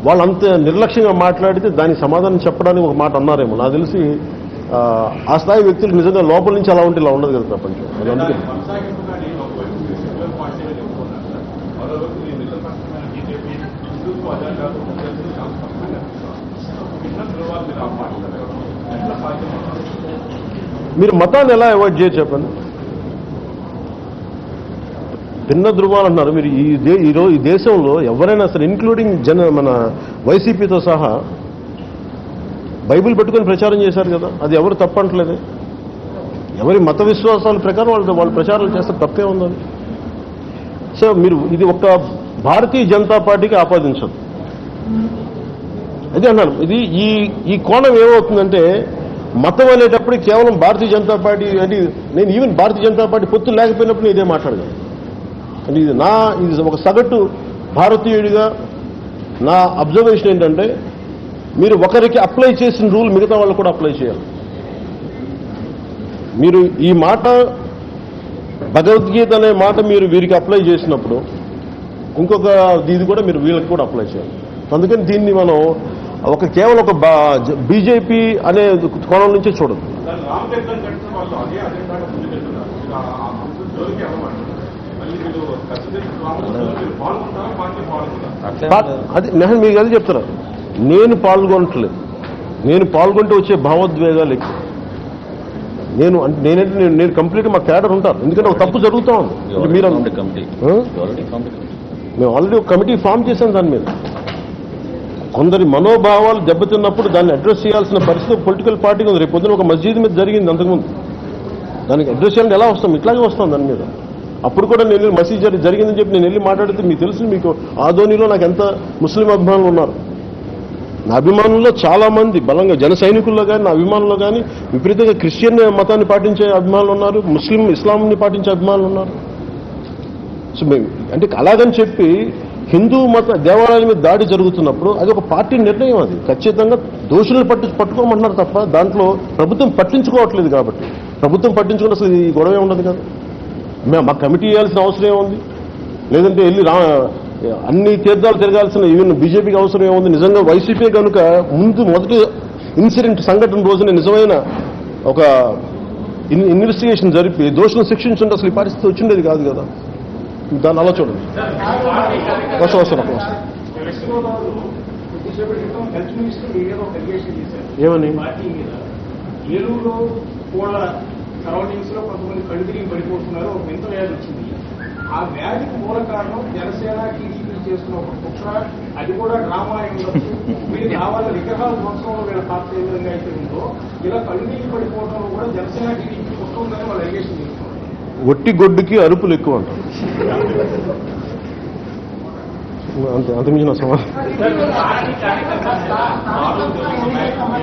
వాళ్ళంత నిర్లక్ష్యంగా మాట్లాడితే దానికి సమాధానం చెప్పడానికి ఒక మాట అన్నారేమో. నాకు తెలిసి ఆ స్థాయి వ్యక్తులు నిజంగా లోపల నుంచి అలా ఉంటే ఇలా ఉండదు కదా ప్రపంచం. అది అందుకే అజెండా మీరు మతాన్ని ఎలా అవాయిడ్ చేయరు చెప్పండి. భిన్న ధృవాలు అంటున్నారు మీరు. ఈరోజు ఈ దేశంలో ఎవరైనా సరే ఇంక్లూడింగ్ మన వైసీపీతో సహా బైబిల్ పెట్టుకొని ప్రచారం చేశారు కదా, అది ఎవరు తప్పంటలేదు. ఎవరి మత విశ్వాసాల ప్రకారం వాళ్ళు ప్రచారాలు చేస్తే తప్పే ఉందని. సో మీరు ఇది ఒక భారతీయ జనతా పార్టీకి ఆపాదించదు. అదే అన్నాను. ఇది ఈ కోణం ఏమవుతుందంటే మతం అనేటప్పుడు కేవలం భారతీయ జనతా పార్టీ అంటే నేను ఈవెన్ భారతీయ జనతా పార్టీ పొత్తు లేకపోయినప్పుడు ఇదే మాట్లాడగలను. అంటే ఇది ఒక సగటు భారతీయుడిగా నా అబ్జర్వేషన్ ఏంటంటే మీరు ఒకరికి అప్లై చేసిన రూల్ మిగతా వాళ్ళు కూడా అప్లై చేయాలి. మీరు ఈ మాట భగవద్గీత అనే మాట మీరు వీరికి అప్లై చేసినప్పుడు ఇంకొక ఇది కూడా మీరు వీళ్ళకి కూడా అప్లై చేయాలి. అందుకని దీన్ని మనం కేవలం ఒక బీజేపీ అనే కోణం నుంచే చూడదు. అది మీకు అది చెప్తున్నా. నేను పాల్గొనట్లేదు. నేను పాల్గొంటే వచ్చే భావోద్వేగాలు ఎక్కువ. నేను కంప్లీట్గా మా క్యాడర్ ఉంటారు. ఎందుకంటే ఒక తప్పు జరుగుతూ ఉంది. మీరు మేము ఆల్రెడీ ఒక కమిటీ ఫామ్ చేశాం దాని మీద. కొందరి మనోభావాలు దెబ్బతిన్నప్పుడు దాన్ని అడ్రస్ చేయాల్సిన పరిస్థితి పొలిటికల్ పార్టీకి ఉంది. రేపు పొద్దున ఒక మస్జిద్ మీద జరిగింది అంతకుముందు. దానికి అడ్రస్ చేయాలంటే ఎలా వస్తాం? ఇట్లాగే వస్తాం దాని మీద. అప్పుడు కూడా నేను మసీద్ జరిగిందని చెప్పి నేను వెళ్ళి మాట్లాడితే మీకు తెలుసు, మీకు ఆదోనిలో నాకు ఎంత ముస్లిం అభిమానులు ఉన్నారు. నా అభిమానుల్లో చాలా మంది బలంగా జన సైనికుల్లో కానీ నా అభిమానుల్లో కానీ విపరీతంగా క్రిస్టియన్ మతాన్ని పాటించే అభిమానులు ఉన్నారు, ఇస్లాంని పాటించే అభిమానులు ఉన్నారు. సో మేము అంటే అలాగని చెప్పి హిందూ మత దేవాలయాల మీద దాడి జరుగుతున్నప్పుడు అది ఒక పార్టీ నిర్ణయం. అది ఖచ్చితంగా దోషులను పట్టుకోమంటున్నారు తప్ప దాంట్లో ప్రభుత్వం పట్టించుకోవట్లేదు. కాబట్టి ప్రభుత్వం పట్టించుకుంటే అసలు ఈ గొడవే ఉండదు కదా. మా కమిటీ వేయాల్సిన అవసరం ఏముంది? లేదంటే వెళ్ళి అన్ని తీర్థాలు తిరగాల్సిన ఈవెన్ బీజేపీకి అవసరం ఏముంది? నిజంగా వైసీపీ కనుక మొదటి ఇన్సిడెంట్ సంఘటన రోజున నిజమైన ఒక ఇన్వెస్టిగేషన్ జరిపి దోషులను శిక్షించుంటే అసలు ఈ పరిస్థితి వచ్చిండేది కాదు కదా. దాన్ని అలా చూడండి. ఏమని సరౌండింగ్స్ లో కొంతమంది కళ్ళు తిరిగి పడిపోతున్నారు. ఒక వింత వ్యాధి వచ్చింది. ఆ వ్యాధికి మూల కారణం జనసేన టీడీపీ చేస్తున్న ఒక కుట్ర. అది కూడా డ్రామా ఉండొచ్చు. మీరు కావాలని విగ్రహాల ధ్వంసంలో వీళ్ళ పాత్ర ఏ విధంగా అయితే ఉందో ఇలా కళ్ళు తిరిగి పడిపోవడంలో కూడా జనసేన టీడీపీ కుట్ర ఉందని వాళ్ళు అలిగేషన్ చేస్తున్నారు. ఒట్టి గొడ్డుకి అరుపులు ఎక్కువ అంటారు. అంతమించిన సమాధానం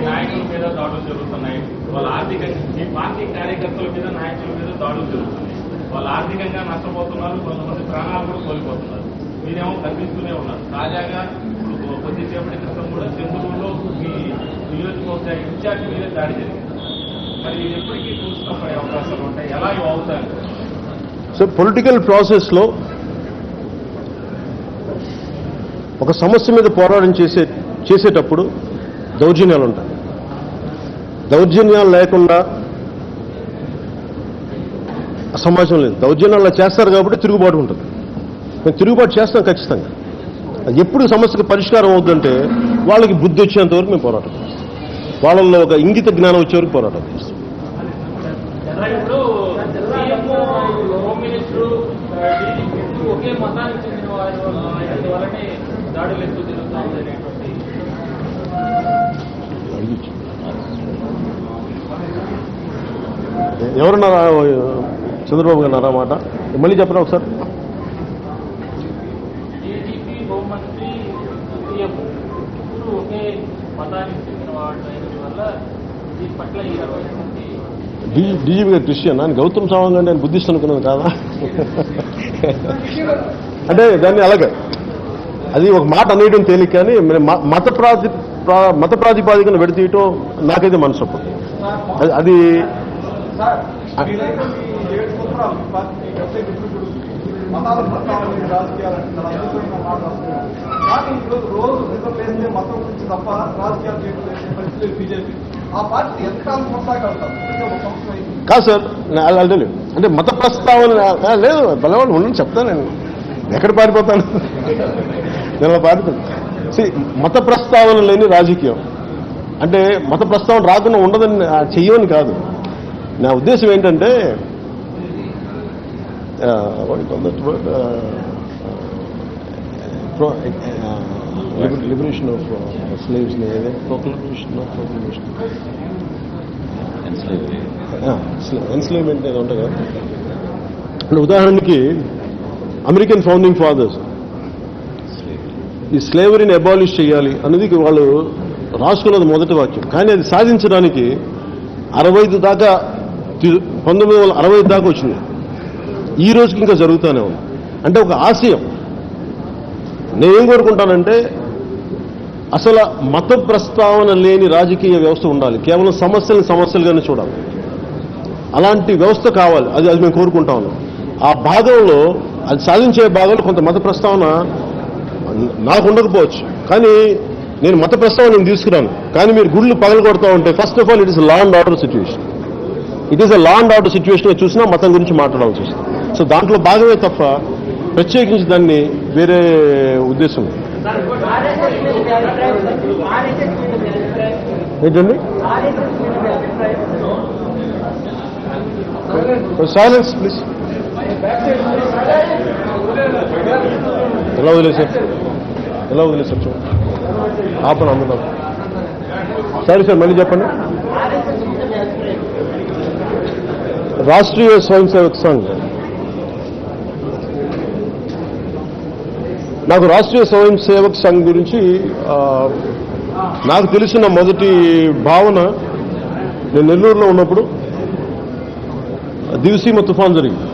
నాయకుల మీద దాడులు జరుగుతున్నాయి. వాళ్ళ ఆర్థికంగా మీ పార్టీ కార్యకర్తల మీద నాయకుల మీద దాడులు జరుగుతున్నాయి. వాళ్ళు ఆర్థికంగా నష్టపోతున్నారు. కొంతమంది ప్రాణాలు కూడా కోల్పోతున్నారు. మీరేమో కనిపిస్తూనే ఉన్నారు. తాజాగా ఇప్పుడు కొద్దిసేపటి క్రితం కూడా చంద్రూరులో మీ నియోజకవర్గ ఇన్ఛార్జ్ మీద దాడి జరిగింది. మరి ఎప్పటికీ చూసుకునే అవకాశాలు ఉంటాయి. ఎలా అవుతాయి? సో పొలిటికల్ ప్రాసెస్లో ఒక సమస్య మీద పోరాటం చేసేటప్పుడు దౌర్జన్యాలు ఉంటాయి. దౌర్జన్యాలు లేకుండా సమాజం లేదు. దౌర్జన్యాలు చేస్తారు కాబట్టి తిరుగుబాటు ఉంటుంది. మేము తిరుగుబాటు చేస్తాం ఖచ్చితంగా. అది ఎప్పుడు సమస్యకు పరిష్కారం అవుతుందంటే వాళ్ళకి బుద్ధి వచ్చేంత వరకు మేము పోరాటం చేస్తాం. వాళ్ళల్లో ఒక ఇంగిత జ్ఞానం వచ్చే వరకు పోరాటం చేస్తాం. ఒకే మతానికి చెందిన వారి వల్లనే దాడులు ఎక్కువ జరుగుతాయి. ఎవరున్నారా? చంద్రబాబు గారు అన్నారా మాట? మళ్ళీ చెప్పరా ఒకసారి. టీడీపీ హోంమంత్రి ఒకే మతానికి చెందిన వాడు అయిన వల్ల దీని పట్ల ఈ రకమైన డీజీపీ గారు క్రిస్టియన్ అని గౌతమ్ సావంగ్ అంటే ఆయన బుద్ధిస్ట్ అనుకున్నాను కాదా? అంటే దాన్ని అలాగే అది ఒక మాట అనేయడం తేలిక, కానీ మత ప్రాతిపాదికన విడతీయటం నాకైతే మనసు ఒప్పదు. అది మతాల ప్రస్తావన రాజకీయాలు కానీ రోజు నిద్రలేస్తే మతం గురించి తప్ప రాజకీయాలు చేయడం పరిస్థితులు బీజేపీ. ఆ పార్టీ ఎంతకాలం కొనసాగలుగుతారు? ఒక సంవత్సరం అయింది కాదు సార్. అల్టలేదు అంటే మత ప్రస్తావన లేదు. బలవాళ్ళు ఉండని చెప్తాను. నేను ఎక్కడ పారిపోతాను? నేను పారిపోతాను. మత ప్రస్తావన లేని రాజకీయం అంటే మత ప్రస్తావన రాకుండా ఉండదని చెయ్యమని కాదు. నా ఉద్దేశం ఏంటంటే లిబరేషన్ ఆఫ్ స్లేవ్స్ ఎన్స్లేవ్మెంట్ ఏదో ఉంటాయి కదా. అంటే ఉదాహరణకి అమెరికన్ ఫౌండింగ్ ఫాదర్స్ ఈ స్లేవరీని అబాలిష్ చేయాలి అనేది వాళ్ళు రాసుకున్నది మొదటి వాక్యం. కానీ అది సాధించడానికి 65 దాకా 1960 దాకా వచ్చింది. ఈ రోజుకి ఇంకా జరుగుతూనే ఉంది. అంటే ఒక ఆశయం. నేనేం కోరుకుంటానంటే అసలు మత ప్రస్తావన లేని రాజకీయ వ్యవస్థ ఉండాలి. కేవలం సమస్యలుగానే చూడాలి. అలాంటి వ్యవస్థ కావాలి. అది మేము కోరుకుంటా ఉన్నాం. ఆ భాగంలో అది సాధించే భాగంలో కొంత మత ప్రస్తావన నాకు ఉండకపోవచ్చు. కానీ నేను మత ప్రస్తావన నేను తీసుకురాను. కానీ మీరు గుళ్ళు పగలు కొడతా ఉంటే first of all it is law and order situation. It is a law and order situation చూసినా మతం గురించి మాట్లాడాల్సి వస్తుంది. సో దాంట్లో భాగమే తప్ప ప్రత్యేకించి దాన్ని వేరే ఉద్దేశం ఏంటండి. Silence please. ఎలా వదిలేసారు చూడండి. ఆపను అందులో. సరే సార్ మళ్ళీ చెప్పండి. రాష్ట్రీయ స్వయం సేవక్ సంఘ్, నాకు రాష్ట్రీయ స్వయం సేవక్ సంఘ్ గురించి నాకు తెలిసిన మొదటి భావన, నేను నెల్లూరులో ఉన్నప్పుడు దివిసీమ తుఫాన్ జరిగింది.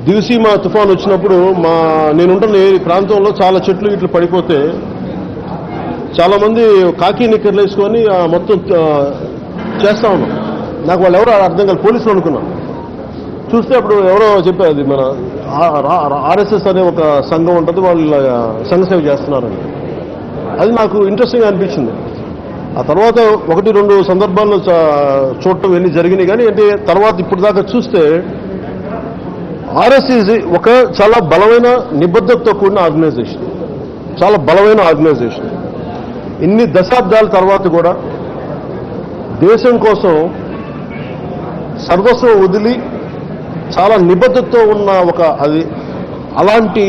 దివిసీమ తుఫాన్ వచ్చినప్పుడు నేనుంటున్న ఈ ప్రాంతంలో చాలా చెట్లు ఇట్లు పడిపోతే చాలామంది కాకి నిక్కర్లు వేసుకొని మొత్తం చేస్తా ఉన్నాం. నాకు వాళ్ళు ఎవరో అర్థం కాదు. పోలీసులు అనుకున్నాను. చూస్తే అప్పుడు ఎవరో చెప్పారు అది మన ఆర్ఎస్ఎస్ అనే ఒక సంఘం ఉంటుంది, వాళ్ళు సంఘ సేవ చేస్తున్నారని. అది నాకు ఇంట్రెస్టింగ్ అనిపించింది. ఆ తర్వాత 1-2 సందర్భాల్లో చూడటం ఇవన్నీ జరిగినాయి. కానీ అంటే తర్వాత ఇప్పుడు దాకా చూస్తే ఆర్ఎస్ఎస్ ఒక చాలా బలమైన నిబద్ధతతో కూడిన ఆర్గనైజేషన్, చాలా బలమైన ఆర్గనైజేషన్. ఇన్ని దశాబ్దాల తర్వాత కూడా దేశం కోసం సర్వస్వం వదిలి చాలా నిబద్ధతతో ఉన్న అలాంటి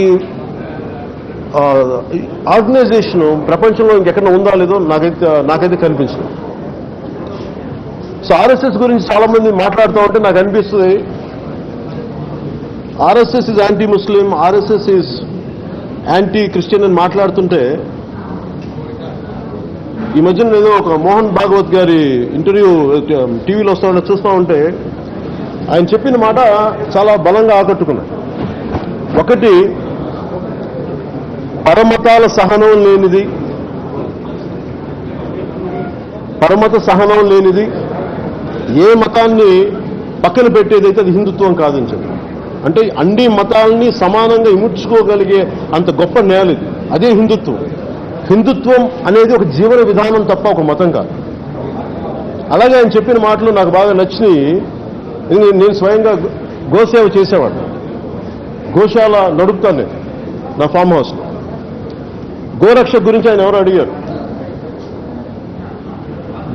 ఆర్గనైజేషన్ ప్రపంచంలో ఇంకెక్కడ ఉందా లేదో నాకైతే కనిపించింది. సో ఆర్ఎస్ఎస్ గురించి చాలా మంది మాట్లాడుతూ ఉంటే నాకు అనిపిస్తుంది RSS is anti Muslim, RSS is anti Christian అని మాట్లాడుతుంటే ఈ మధ్యన ఏదో ఒక మోహన్ భాగవత్ గారి ఇంటర్వ్యూ టీవీలో చూస్తూ ఉంటే ఆయన చెప్పిన మాట చాలా బలంగా ఆకట్టుకున్నాయి. ఒకటి, పరమత సహనం లేనిది ఏ మతాన్ని పక్కన పెట్టేదైతే అది హిందుత్వం కాదని చెప్పి. అంటే అన్ని మతాలని సమానంగా ఇముడ్చుకోగలిగే అంత గొప్ప నేల ఇది. అదే హిందుత్వం. హిందుత్వం అనేది ఒక జీవన విధానం తప్ప ఒక మతం కాదు. అలాగే ఆయన చెప్పిన మాటలు నాకు బాగా నచ్చినాయి. నేను స్వయంగా గోసేవ చేసేవాడు. గోశాల నడుపుతాను నేను నా ఫామ్ హౌస్లో. గోరక్ష గురించి ఆయన ఎవరు అడిగారు.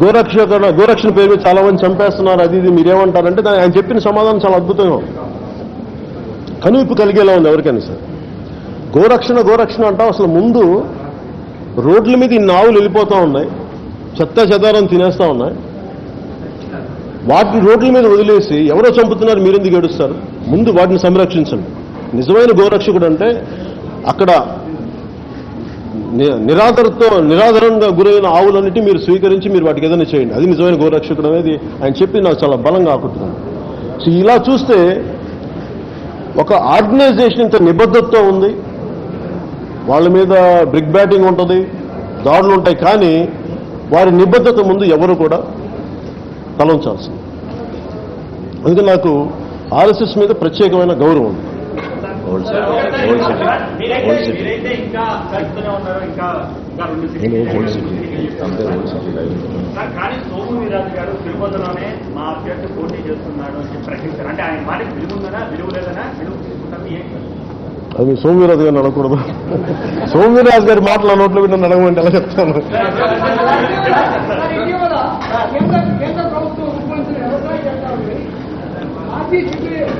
గోరక్షణ పేరు మీద చాలా మంది చంపేస్తున్నారు, అది ఇది మీరేమంటారంటే ఆయన చెప్పిన సమాధానం చాలా అద్భుతంగా ఉంది. కనువిప్పు కలిగేలా ఉంది ఎవరికైనా సరే. గోరక్షణ అంటాం. అసలు ముందు రోడ్ల మీద ఇన్ని ఆవులు వెళ్ళిపోతూ ఉన్నాయి, చెత్త చెదారం తినేస్తూ ఉన్నాయి. వాటిని రోడ్ల మీద వదిలేసి ఎవరో చంపుతున్నారు మీరెందుకు ఏడుస్తారు? ముందు వాటిని సంరక్షించండి. నిజమైన గోరక్షకుడు అంటే అక్కడ నిరాదరణగా గురైన ఆవులన్నిటి మీరు స్వీకరించి మీరు వాటికి ఏదైనా చేయండి. అది నిజమైన గోరక్షకుడు అనేది ఆయన చెప్పి నాకు చాలా బలంగా ఆకట్టుకుంది. సో ఇలా చూస్తే ఒక ఆర్గనైజేషన్ ఇంత నిబద్ధతతో ఉంది. వాళ్ళ మీద బ్రిక్ బ్యాటింగ్ ఉంటుంది, దాడులు ఉంటాయి. కానీ వారి నిబద్ధత ముందు ఎవరు కూడా తలంచాల్సింది. అందుకే నాకు ఆర్ఎస్ఎస్ మీద ప్రత్యేకమైన గౌరవం ఉంది. ఓల్డ్ సిటీ కానీ సోము వీరాజు గారు తిరుపతిలోనే మా అభ్యర్థి పోటీ చేస్తున్నాడు అని ప్రకటించారు. అంటే ఆయన మాటకి విలువుందనా విలువలేదనా విలువ తీసుకుంటారు ఏంటి? అది సోమవీరాజు గారిని అడగకూడదు. సోమవీరాజు గారి మాటలు నోట్లో విన్న అడగమంటే ఎలా చెప్తాను. కేంద్ర ప్రభుత్వం రూపొందించిన వ్యవసాయ చట్టాలని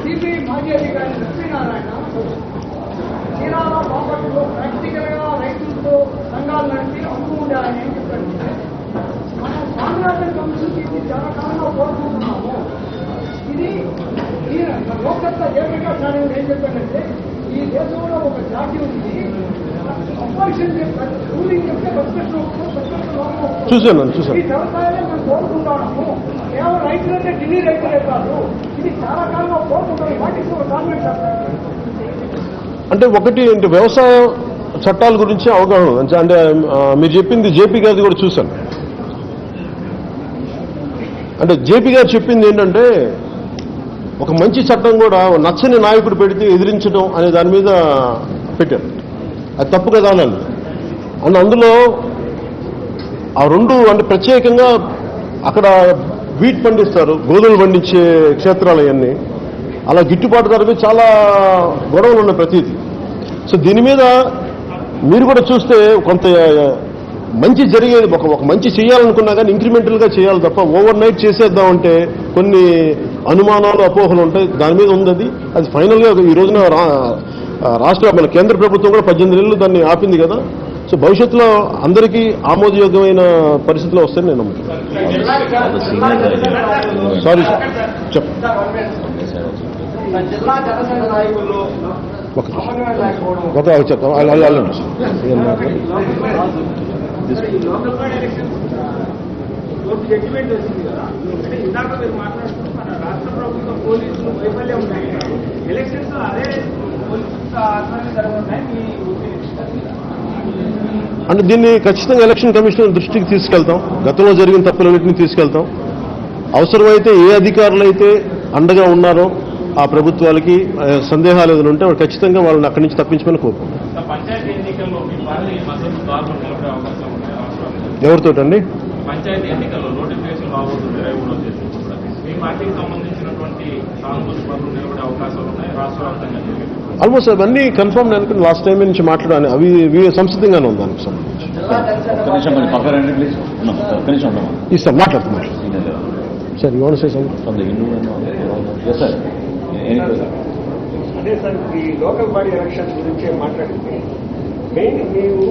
సిబిఐ మాజీ అధికారి లక్ష్మీనారాయణ చీరాల బాపట్లో ప్రాక్టికల్ గా రైతులతో సంఘాలు నడిపి అమ్ము ఉండాలని ఏం చెప్పారంటే మనం స్వామినాథన్ కమిషన్ ఇది చాలా కాలంగా కోరుకుంటున్నాము. ఇది ఈ లోకసభ ఏకైక కార్యం ఏం చెప్పారంటే ఈ దేశంలో ఒక జాతి ఉంది, అపోజిషన్ రూలింగ్ చెప్తే చూశాను ఈ వ్యవసాయాన్ని మనం కోరుకుంటాము. కేవలం రైతులంటే ఢిల్లీ రైతులే కాదు, ఇది చాలా కాలంగా కోరుకుంటారు. వాటికి ఒక కాన్వెంట్ చెప్తారు. అంటే ఒకటి అంటే వ్యవసాయ చట్టాల గురించి అవగాహన అంటే మీరు చెప్పింది జేపీ గారిది కూడా చూశాను. అంటే జేపీ గారు చెప్పింది ఏంటంటే ఒక మంచి చట్టం కూడా నచ్చని నాయకుడు పెడితే ఎదిరించడం అనే దాని మీద పెట్టారు. అది తప్పు కదా అని అండ్ అందులో ఆ రెండు అంటే ప్రత్యేకంగా అక్కడ వీట్ పండిస్తారు, గోధుమలు పండించే క్షేత్రాలు అవన్నీ. అలా గిట్టుబాటు ధరవి చాలా గొడవలు ఉన్నాయి ప్రతిదీ. సో దీని మీద మీరు కూడా చూస్తే కొంత మంచి జరిగేది ఒక మంచి చేయాలనుకున్నా కానీ ఇంక్రిమెంటల్గా చేయాలి తప్ప ఓవర్ నైట్ చేసేద్దామంటే కొన్ని అనుమానాలు అపోహలు ఉంటాయి. దాని మీద ఉంది అది ఫైనల్గా ఈ రోజున రాష్ట్ర మన కేంద్ర ప్రభుత్వం కూడా 18 నెలలు దాన్ని ఆపింది కదా. సో భవిష్యత్తులో అందరికీ ఆమోదయోగ్యమైన పరిస్థితుల్లో వస్తాయని నేను నమ్ముతున్నాను. సారీ సార్ జిల్లా జనసేన నాయకుల్లో ఒక చెప్తాం అలాంటి జడ్జిమెంట్ వచ్చింది కదా, అంటే ఇందాక మీరు మాట్లాడుతూ మన రాష్ట్ర ప్రభుత్వం పోలీసులు వైఫల్యం ఉన్నాయి. ఎలక్షన్స్ అదే పోలీసు ఆధ్వర్యంలో జరుగుతున్నాయి. మీ అంటే దీన్ని ఖచ్చితంగా ఎలక్షన్ కమిషన్ దృష్టికి తీసుకెళ్తాం. గతంలో జరిగిన తప్పులన్నింటినీ తీసుకెళ్తాం. అవసరమైతే ఏ అధికారులు అయితే అండగా ఉన్నారో ఆ ప్రభుత్వాలకి సందేహాలు ఏదైనా ఉంటే ఖచ్చితంగా వాళ్ళని అక్కడి నుంచి తప్పించమని కోరుకుంటాం. పంచాయతీ ఎన్నికల్లో మీ పార్టీ మద్దతు దారులు నిలబడే అవకాశం ఉన్నాయి. ఎవరితోటండి? పంచాయతీ ఎన్నికల్లో నోటిఫికేషన్ రాబోతుంది 23వ తేదీ. మీ పార్టీకి సంబంధించినటువంటి సానుభూతి పనులు నిలబడే అవకాశాలు ఉన్నాయి రాష్ట్ర వ్యాప్తంగా. ఆల్మోస్ట్ అవన్నీ కన్ఫర్మ్ నేను అనుకుని లాస్ట్ టైం నుంచి మాట్లాడాను. అవి సంసిద్ధంగానే ఉంది దానికి సంబంధించి. కనీసం కొంచెం పక్కన రండి ప్లీజ్. కనీసం ఉండమా ఇస్తాం మాట్లాడుతున్నాం sir. You want say something? Sir అదే సార్, ఈ లోకల్ బాడీ ఎలక్షన్స్ గురించే మాట్లాడింది. మెయిన్ మీరు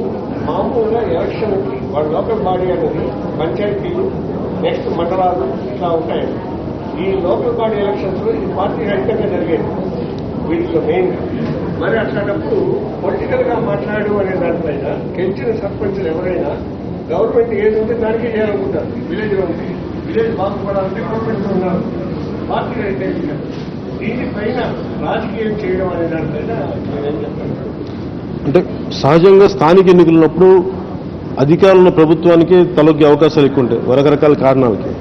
మామూలుగా ఎలక్షన్కి వాళ్ళ లోకల్ బాడీ అనేది పంచాయతీలు, నెక్స్ట్ మండలాలు ఇట్లా ఉంటాయండి. ఈ లోకల్ బాడీ ఎలక్షన్స్లో ఇది పార్టీ రహితంగా జరిగేది వీటిలో మెయిన్గా. మరి అట్లాంటప్పుడు పొలిటికల్గా మాట్లాడు అనే దానిపైన గెలిచిన సర్పంచులు ఎవరైనా గవర్నమెంట్ ఏది ఉంటే దానికే చేయాలనుకుంటారు. విలేజ్లో ఉంది, విలేజ్ బాగుపడాలంటే గవర్నమెంట్లో ఉన్నారు, పార్టీ రహితంగా. దీనిపైన రాజకీయం చేయడం అనే దానిపైన నేనేం చెప్తాను అంటే సహజంగా స్థానిక ఎన్నికలున్నప్పుడు అధికారుల ప్రభుత్వానికి తలొగ్గే అవకాశాలు ఎక్కువ ఉంటాయి రకరకాల కారణాలకి.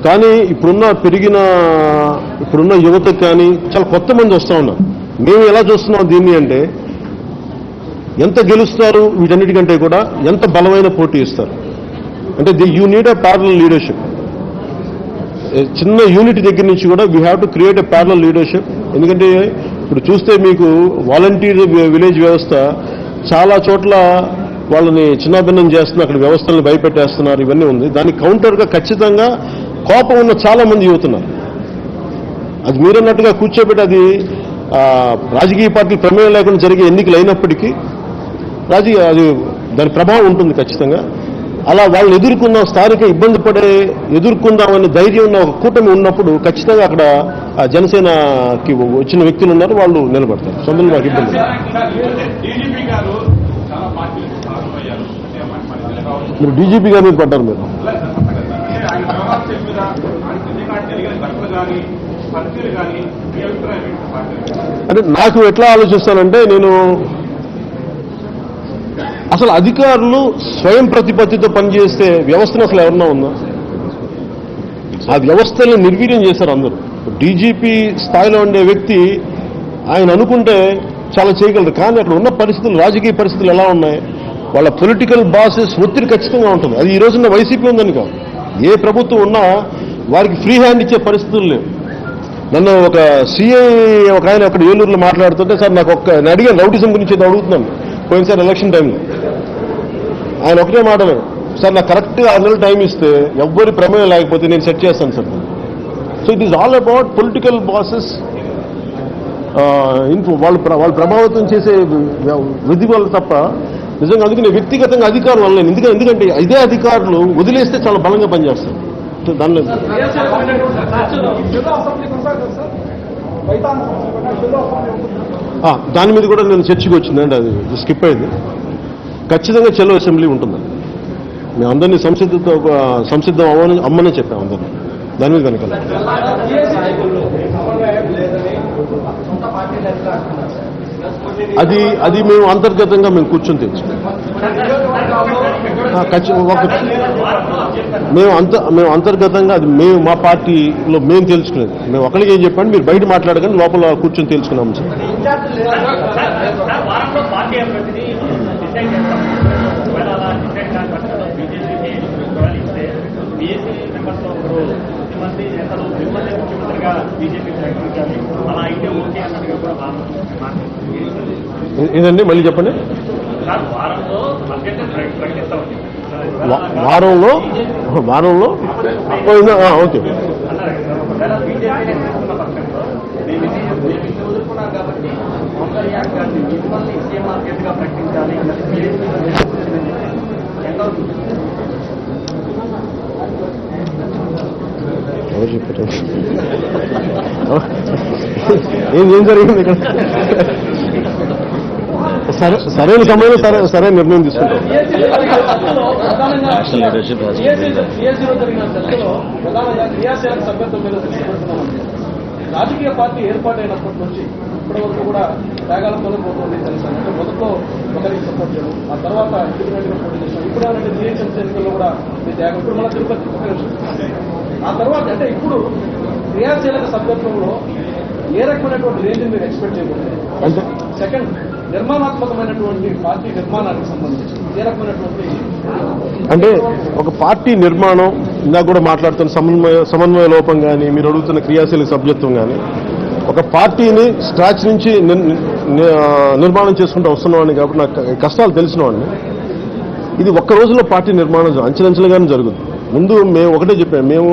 కానీ ఇప్పుడున్న యువతకు కానీ చాలా కొత్త మంది వస్తూ ఉన్నారు. మేము ఎలా చూస్తున్నాం దీన్ని అంటే ఎంత గెలుస్తారు వీటన్నిటికంటే కూడా ఎంత బలమైన పోటీ ఇస్తారు. అంటే you need a parallel leadership. చిన్న యూనిట్ దగ్గర నుంచి కూడా we have to create a parallel leadership. ఎందుకంటే ఇప్పుడు చూస్తే మీకు వాలంటీర్ విలేజ్ వ్యవస్థ చాలా చోట్ల వాళ్ళని చిన్నాభిన్నం చేస్తున్నారు, అక్కడ వ్యవస్థలను భయపెట్టేస్తున్నారు, ఇవన్నీ ఉంది. దానికి కౌంటర్గా ఖచ్చితంగా కోపం ఉన్న చాలా మంది యువతున్నారు. అది మీరన్నట్టుగా కూర్చోబెట్టి అది రాజకీయ పార్టీ ప్రమేయం లేకుండా జరిగే ఎన్నికలు అయినప్పటికీ అది దాని ప్రభావం ఉంటుంది ఖచ్చితంగా. అలా వాళ్ళని స్థానిక ఇబ్బంది ఎదుర్కొందామని ధైర్యం ఉన్న ఒక కూటమి ఉన్నప్పుడు ఖచ్చితంగా అక్కడ జనసేనకి వచ్చిన వ్యక్తులు ఉన్నారు, వాళ్ళు నిలబడతారు. సో అందులో మాకు ఇబ్బంది. మీరు డీజీపీ గారి మీద పడ్డారు. మీరు అంటే నాకు ఎట్లా ఆలోచిస్తానంటే, నేను అసలు అధికారులు స్వయం ప్రతిపత్తితో పనిచేస్తే వ్యవస్థను అసలు ఎవరన్నా ఉందా? ఆ వ్యవస్థల్ని నిర్వీర్యం చేశారు అందరూ. డీజీపీ స్థాయిలో ఉండే వ్యక్తి ఆయన అనుకుంటే చాలా చేయగలరు. కానీ అక్కడ ఉన్న పరిస్థితులు, రాజకీయ పరిస్థితులు ఎలా ఉన్నాయి, వాళ్ళ పొలిటికల్ బాసెస్ ఒత్తిడి ఖచ్చితంగా ఉంటుంది. అది ఈ రోజున్న వైసీపీ ఉందని కాదు, ఏ ప్రభుత్వం ఉన్నా వారికి ఫ్రీ హ్యాండ్ ఇచ్చే పరిస్థితులు లేవు. నన్ను ఒక సిఐ ఒక ఆయన అక్కడ ఏలూరులో మాట్లాడుతుంటే, సార్ నాకు నేను అడిగాను రౌడిజం గురించి అడుగుతున్నాను పోయినసారి ఎలక్షన్ టైంలో. ఆయన ఒకటే మాట్లాడారు, సార్ నాకు కరెక్ట్గా 6 నెలలు టైం ఇస్తే ఎవ్వరి ప్రమేయం లేకపోతే నేను సెట్ చేస్తాను sir. So it is all about political bosses వాళ్ళు ప్రభావితం చేసే విధి వల్ల తప్ప నిజంగా అందుకే నేను వ్యక్తిగతంగా అధికారులు అనలేను. ఎందుకంటే ఇదే అధికారులు వదిలేస్తే చాలా బలంగా పనిచేస్తారు. దానిలో దాని మీద కూడా నేను చర్చకు వచ్చిందండి, అది స్కిప్ అయింది. ఖచ్చితంగా చెలో అసెంబ్లీ ఉంటుందండి. మేము అందరినీ సంసిద్ధం అమ్మనే చెప్పాము అందరినీ. దాని మీద కనుక అది మేము అంతర్గతంగా మేము కూర్చొని తెలుసుకున్నాం. మేము అంతర్గతంగా అది మా పార్టీలో మేము తెలుసుకునేది. మేము ఒకరికి ఏం చెప్పండి, మీరు బయట మాట్లాడగానే లోపల కూర్చొని తెలుసుకున్నాము సార్. ఏదండి మళ్ళీ చెప్పండి. వారంలో ఓకే. ఎవరు చెప్పారు? ఏం జరిగింది ఇక్కడ? సరైన సమయంలో సరైన నిర్ణయం తీసుకుంటాం. రాజకీయ పార్టీ ఏర్పాటైనప్పటి నుంచి ఇప్పటి వరకు కూడా త్యాగాలతోనే పోతుంది తెలుసు. అంటే మొదట్లో ఒకరికి సపోర్ట్ చేయడం, ఆ తర్వాత ఇండిపెండెంట్ పోటీ చేసాం. ఇప్పుడు ఏమంటే జిహెచ్ఎంసీ ఎన్నికల్లో కూడా మీ త్యాగం. ఇప్పుడు మన తిరుపతి ఆ తర్వాత అంటే ఇప్పుడు క్రియాశీలక సభ్యత్వంలో ఏ రకమైనటువంటి రేంజ్ మీరు ఎక్స్పెక్ట్ చేయకూడదు. సెకండ్, నిర్మాణాత్మకమైనటువంటి పార్టీ నిర్మాణానికి సంబంధించి ఏ రకమైనటువంటి అంటే ఒక పార్టీ నిర్మాణం ఇందాక కూడా మాట్లాడుతున్న సమన్వయ లోపం కానీ, మీరు అడుగుతున్న క్రియాశీలక సభ్యత్వం కానీ, ఒక పార్టీని స్క్రాచ్ నుంచి నిర్మాణం చేసుకుంటూ వస్తున్నవాడిని కాబట్టి నాకు కష్టాలు తెలిసినవాడిని. ఇది ఒక్క రోజులో పార్టీ నిర్మాణం అంచెలంచెలుగానే జరుగుతుంది. ముందు మేము ఒకటే చెప్పాము, మేము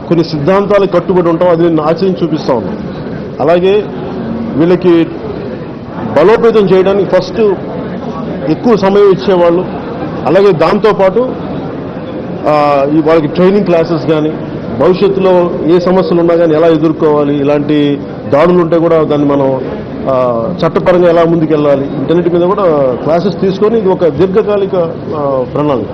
కొన్ని సిద్ధాంతాలకు కట్టుబడి ఉంటాం, అది నేను ఆచరించి చూపిస్తా ఉన్నాం. అలాగే వీళ్ళకి బలోపేతం చేయడానికి ఫస్ట్ ఎక్కువ సమయం ఇచ్చేవాళ్ళు, అలాగే దాంతోపాటు వాళ్ళకి ట్రైనింగ్ క్లాసెస్ కానీ, భవిష్యత్తులో ఏ సమస్యలు ఉన్నా కానీ ఎలా ఎదుర్కోవాలి, ఇలాంటి దాడులు ఉంటే కూడా దాన్ని మనం చట్టపరంగా ఎలా ముందుకెళ్ళాలి, ఇంటర్నెట్ మీద కూడా క్లాసెస్ తీసుకొని ఇది ఒక దీర్ఘకాలిక ప్రణాళిక.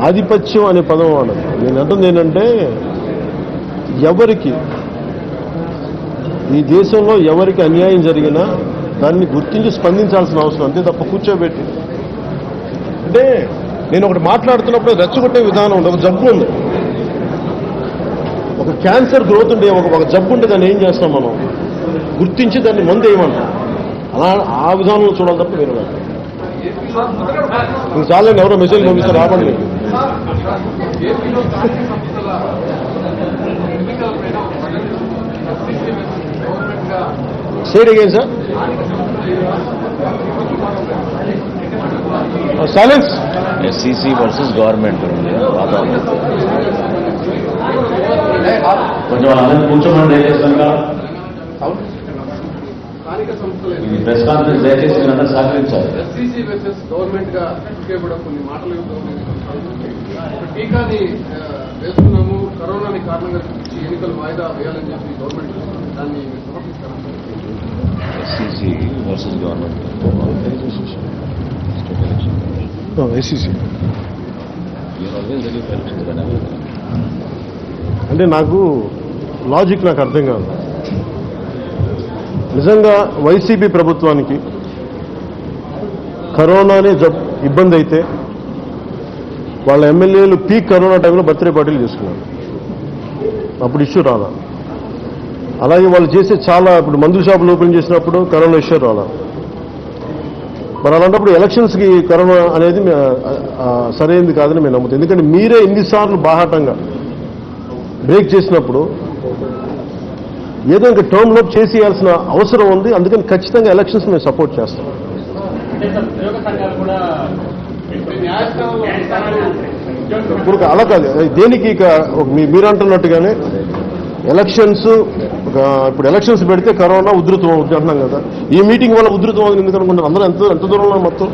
ఆధిపత్యం అనే పదం వాడదు. నేను అంటుంది ఏంటంటే ఎవరికి ఈ దేశంలో ఎవరికి అన్యాయం జరిగినా దాన్ని గుర్తించి స్పందించాల్సిన అవసరం, అంతే తప్ప కూర్చోబెట్టి. అంటే నేను ఒకటి మాట్లాడుతున్నప్పుడు రెచ్చగొట్టే విధానం ఉంది. ఒక జబ్బు ఉంది, ఒక క్యాన్సర్ గ్రోత్ ఉంటే ఒక జబ్బు ఉంటే దాన్ని ఏం చేస్తాం మనం, గుర్తించి దాన్ని మందు వేయమంటాం. అలా ఆ విధానంలో చూడాలి తప్ప వేరే ఇంక చాలని ఎవరో మెసేజ్ పంపిస్తారు రాబండి. Say it again, sir. Silence. SEC versus government. కొంచెం అందరూ కూర్చోమని దయచేస్తాను. స్థానిక సంస్థలు ప్రెస్ కాన్ఫరెన్స్ దయచేసి అందరూ సహకరించాలి. ఎస్సీసీ వర్సెస్ గవర్నమెంట్ గా ఇప్పటికే కూడా కొన్ని మాటలు టీకాని వేస్తున్నాము, కరోనాని కారణంగా చూపించి ఎన్నికలు వాయిదా వేయాలని చెప్పి గవర్నమెంట్ దాన్ని సమర్పిస్తారు. SEC versus government. SEC. You're always ready for elections whenever. అంటే నాకు లాజిక్ నాకు అర్థం కాదు. నిజంగా వైసీపీ ప్రభుత్వానికి కరోనానే ఇబ్బంది అయితే వాళ్ళ ఎమ్మెల్యేలు పీక్ కరోనా టైంలో బర్త్డే పార్టీలు చేసుకున్నారు, అప్పుడు ఇష్యూ రాలా. అలాగే వాళ్ళు చేసే చాలా ఇప్పుడు మందుల షాపులు ఓపెన్ చేసినప్పుడు కరోనా ఇష్యూ రాలా. మరి అలాంటప్పుడు ఎలక్షన్స్కి కరోనా అనేది సరైనది కాదని మేము నమ్ముతాం. ఎందుకంటే మీరే ఇన్నిసార్లు బాహాటంగా బ్రేక్ చేసినప్పుడు ఏదో ఇంకా టర్మ్ లోపు చేసేయాల్సిన అవసరం ఉంది. అందుకని ఖచ్చితంగా ఎలక్షన్స్ మేము సపోర్ట్ చేస్తాం. అంటే సార్ ఉద్యోగ సంఘాలు కూడా ఇప్పుడు అలా కాదు, దేనికి ఇక మీరు అంటున్నట్టుగానే ఎలక్షన్స్ ఇప్పుడు ఎలక్షన్స్ పెడితే కరోనా ఉధృతం అవుతుంది అంటున్నాం కదా. ఈ మీటింగ్ వల్ల ఉధృతం అవుతుంది ఎందుకు అనుకుంటారు? అందరూ ఎంత దూరంలో మొత్తం.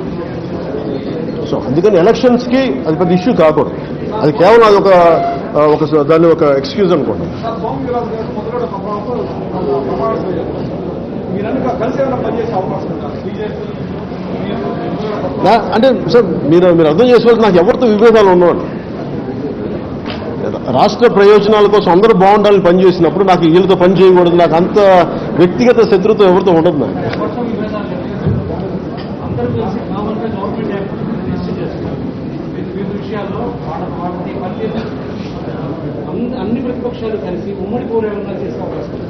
సో అందుకని ఎలక్షన్స్కి అది పెద్ద ఇష్యూ కాకూడదు. అది కేవలం అది ఒక దాన్ని ఒక ఎక్స్క్యూజ్ అనుకుంటాం. సార్ సోమవీరాజు గారు మొదలైన ప్రమాణం మీరనుక కలిసి ఏమైనా పనిచేసే అవకాశం ఉందా? బీజేపీ అంటే సార్ మీరు అర్థం చేసుకోవాల్సి, నాకు ఎవరితో విభేదాలు ఉన్నవాడు. రాష్ట్ర ప్రయోజనాల కోసం అందరూ బాగుండాలని పనిచేసినప్పుడు నాకు వీళ్ళతో పని చేయకూడదు, నాకు అంత వ్యక్తిగత శత్రుత్వం ఎవరితో ఉండదు నాకు. అందరూ కలిసి కామన్గా గవర్నమెంట్ ఏర్పాటు రిజిస్టర్ చేస్తున్నారు. వివిధ విషయాల్లో వాటి పనిచేసి అన్ని ప్రతిపక్షాలు కలిసి ఉమ్మడి పోరు ఏమన్నా చేసే అవకాశం ఉంది.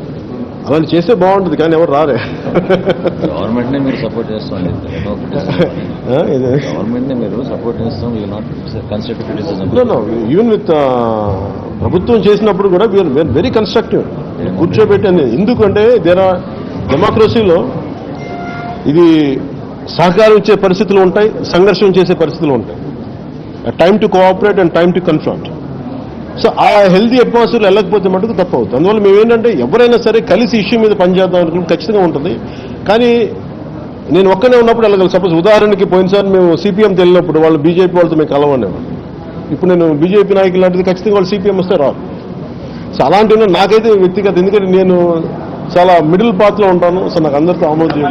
అలాంటి చేస్తే బాగుంటుంది, కానీ ఎవరు రారే. గవర్నమెంట్నే మీరు సపోర్ట్ చేస్తాం, గవర్నమెంట్నే మీరు సపోర్ట్ చేస్తాం. You not constructive criticism. Even with ప్రభుత్వం చేసినప్పుడు కూడా వెరీ కన్స్ట్రక్టివ్ కూర్చోబెట్టి. ఎందుకంటే డెమోక్రసీలో ఇది సహకారం ఇచ్చే పరిస్థితులు ఉంటాయి, సంఘర్షణ చేసే పరిస్థితులు ఉంటాయి. Time to cooperate and time to confront. So ఆ హెల్దీ అట్మాస్ఫియర్ వెళ్ళకపోతే మటుకు తప్పు అవుతుంది. అందువల్ల మేము ఏంటంటే ఎవరైనా సరే కలిసి ఇష్యూ మీద పనిచేద్దాం అనుకుంటే ఖచ్చితంగా ఉంటుంది. కానీ నేను ఒక్కనే ఉన్నప్పుడు వెళ్ళగలను. సపోజ్ ఉదాహరణకి పోయినసారి మేము సిపిఎం తెలియనప్పుడు వాళ్ళు బీజేపీ వాళ్ళతో మేము కలవనేవాళ్ళు. ఇప్పుడు నేను బీజేపీ నాయకులు లాంటిది ఖచ్చితంగా వాళ్ళు సిపిఎం వస్తే రారు. సో అలాంటివి నాకైతే వ్యక్తిగత, ఎందుకంటే నేను చాలా మిడిల్ పాత్లో ఉంటాను. సో నాకు అందరితో ఆమోదం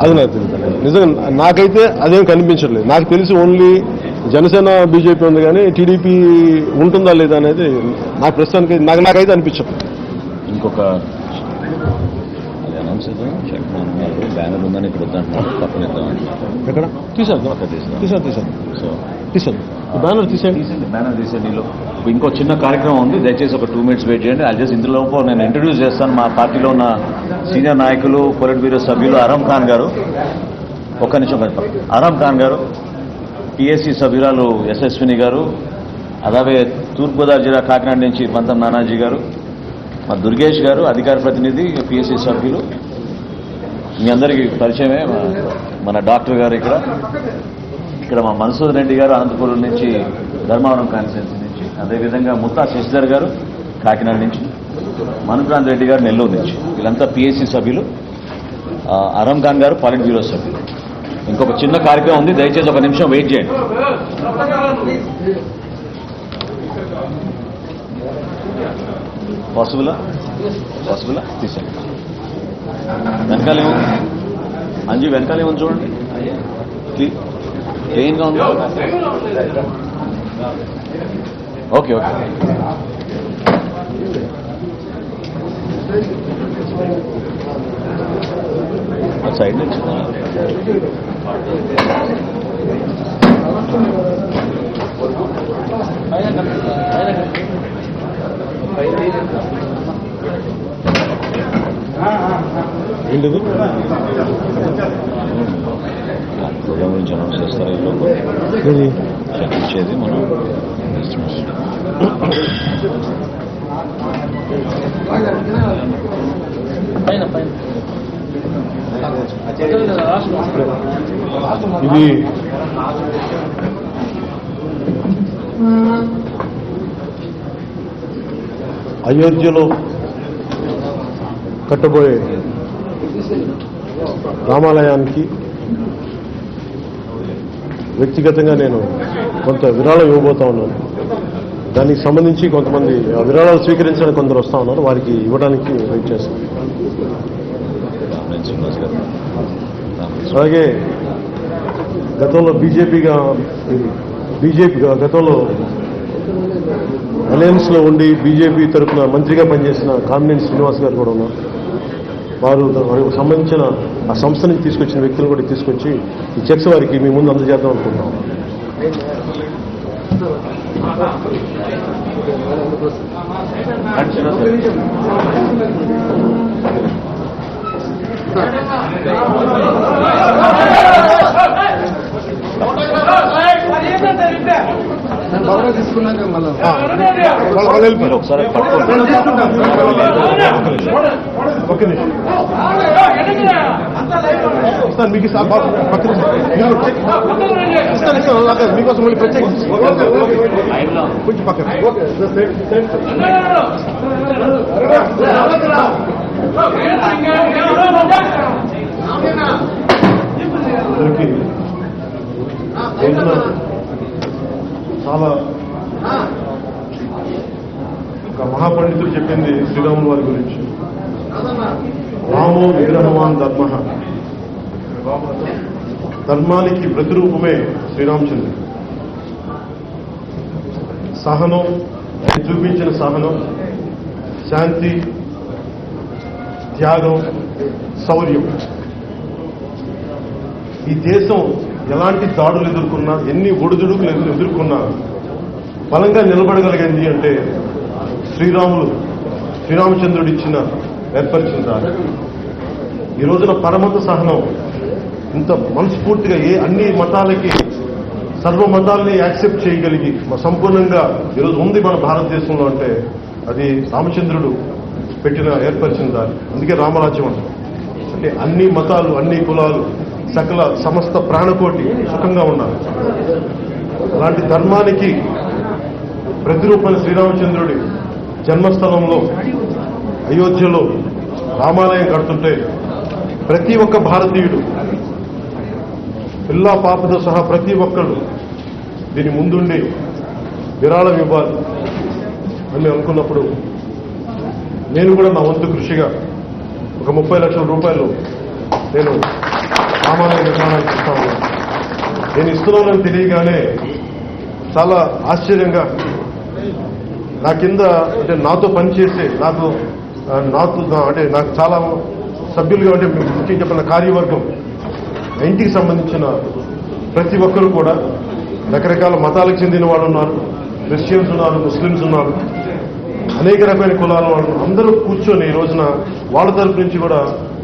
అది నాకు తెలియదు. నిజంగా నాకైతే అదేం కనిపించట్లేదు. నాకు తెలిసి ఓన్లీ జనసేన బీజేపీ ఉంది, కానీ టీడీపీ ఉంటుందా లేదా అనేది నాకు ప్రస్తుతానికి నాకైతే అనిపించదు. ఇంకొక అది అనౌన్స్ చేద్దాం. చెప్పిన బ్యానర్ ఉందని ఇక్కడ వద్దంటున్నారు, పక్కన ఇద్దామంటున్నారు. ఎక్కడ తీసేద్దాం, సో తీసేద్దాం బ్యానర్ తీసేయండి. బ్యానర్ తీసేయండి. ఇంకో చిన్న కార్యక్రమం ఉంది, దయచేసి ఒక 2 minutes వెయిట్ చేయండి. అది ఇందులోపు నేను ఇంట్రడ్యూస్ చేస్తాను మా పార్టీలో ఉన్న సీనియర్ నాయకులు, పొలిట్ బ్యూరో సభ్యులు అరం ఖాన్ గారు. ఒక్క నిమిషం. అరం ఖాన్ గారు, పిఎస్సి సభ్యురాలు యశస్విని గారు, అలాగే తూర్పుగోదావరి జిల్లా కాకినాడ నుంచి పంతం నానాజీ గారు, మా దుర్గేష్ గారు అధికార ప్రతినిధి పిఎస్సి సభ్యులు. మీ అందరికీ పరిచయమే మన డాక్టర్ గారు. ఇక్కడ మా మన్సూర్ రెడ్డి గారు అనంతపురం నుంచి, ధర్మవరం కాన్స్టిట్యున్సీ నుంచి, అదేవిధంగా ముత్తా శశిధర్ గారు కాకినాడ నుంచి, మనుక్రాంత్ రెడ్డి గారు నెల్లూరు నుంచి. వీళ్ళంతా పిఎస్సి సభ్యులు. అరం ఖాన్ గారు పాలిట్ బ్యూరో సభ్యులు. ఇంకొక చిన్న కార్యక్రమం ఉంది, దయచేసి ఒక నిమిషం వెయిట్ చేయండి. పాసిబులా తీసేయండి. వెనకాలేమో అంజీ వెనకాలేమో చూడండి, క్లీన్గా ఉందా? ఓకే. సైడ్ నుంచి ఏంటిది ప్రోగ్రామ్ గురించి అనౌన్స్ చేస్తారు. ఇచ్చేది మనం ఇది అయోధ్యలో కట్టబోయే రామాలయానికి వ్యక్తిగతంగా నేను కొంత విరాళం ఇవ్వబోతా ఉన్నాను. దానికి సంబంధించి కొంతమంది విరాళాలు స్వీకరించడానికి కొందరు వస్తూ ఉన్నారు, వారికి ఇవ్వడానికి వెయిట్ చేస్తాను. అలాగే గతంలో బీజేపీ గతంలో అలయన్స్లో ఉండి బీజేపీ తరఫున మంత్రిగా పనిచేసిన కామినేని శ్రీనివాస్ గారు కూడా ఉన్నారు. వారికి సంబంధించిన ఆ సంస్థ నుంచి తీసుకొచ్చిన వ్యక్తులు కూడా తీసుకొచ్చి ఈ చెక్స్ వారికి మీ ముందు అందజేద్దాం అనుకుంటున్నాం. ఏంటంటే తీసుకున్నాక మళ్ళీ మీరు ఒకసారి పట్టుకోండి. ఒక్క నిమిషం ఇస్తాను మీకు ఇస్తాను మీకోసం మళ్ళీ ప్రత్యేకించి కొంచెం పక్కన అందరికీ రోజున చాలా ఒక మహాపండితుడు చెప్పింది శ్రీరాముల వారి గురించి. రామో విగ్రహవాన్ ధర్మ, ధర్మానికి ప్రతిరూపమే శ్రీరామచంద్రుడు. సహనం, చూపించిన సహనం, శాంతి, త్యాగం, శౌర్యం. ఈ దేశం ఎలాంటి దాడులు ఎదుర్కొన్నా, ఎన్ని ఒడిదుడుకులు ఎదుర్కొన్నా బలంగా నిలబడగలిగింది అంటే శ్రీరామచంద్రుడు ఇచ్చిన ఏర్పరిచిన దారి. ఈ రోజున పరమత సహనం ఇంత మనస్ఫూర్తిగా అన్ని మతాలకి, సర్వ మతాలని యాక్సెప్ట్ చేయగలిగి సంపూర్ణంగా ఈరోజు ఉంది మన భారతదేశంలో అంటే అది రామచంద్రుడు ఏర్పరిచిన దారి. అందుకే రామరాజ్యం అంటే అన్ని మతాలు, అన్ని కులాలు, సకల సమస్త ప్రాణకోటి సుఖంగా ఉన్నారు. అలాంటి ధర్మానికి ప్రతిరూపణ శ్రీరామచంద్రుడి జన్మస్థలంలో అయోధ్యలో రామాలయం కడుతుంటే ప్రతి ఒక్క భారతీయుడు, పిల్లా పాపతో సహా ప్రతి ఒక్కళ్ళు దీని ముందుండి విరాళం ఇవ్వాలి అని అనుకున్నప్పుడు నేను కూడా నా వంతు కృషిగా ఒక 30 లక్షల రూపాయలు నేను రామాలయ నిర్మాణానికి ఇస్తా ఉన్నాను. నేను ఇస్తున్నానని తెలియగానే చాలా ఆశ్చర్యంగా నా కింద అంటే నాతో పనిచేసే నాతో అంటే నాకు చాలా సభ్యులుగా అంటే ముఖ్యంగా చెప్పిన కార్యవర్గం, ఇంటికి సంబంధించిన ప్రతి ఒక్కరు కూడా రకరకాల మతాలకు చెందిన వాళ్ళు ఉన్నారు, క్రిస్టియన్స్ ఉన్నారు, ముస్లిమ్స్ ఉన్నారు, అనేక రకమైన కులాల వాళ్ళు అందరూ కూర్చొని ఈ రోజున వాళ్ళ తరపు నుంచి కూడా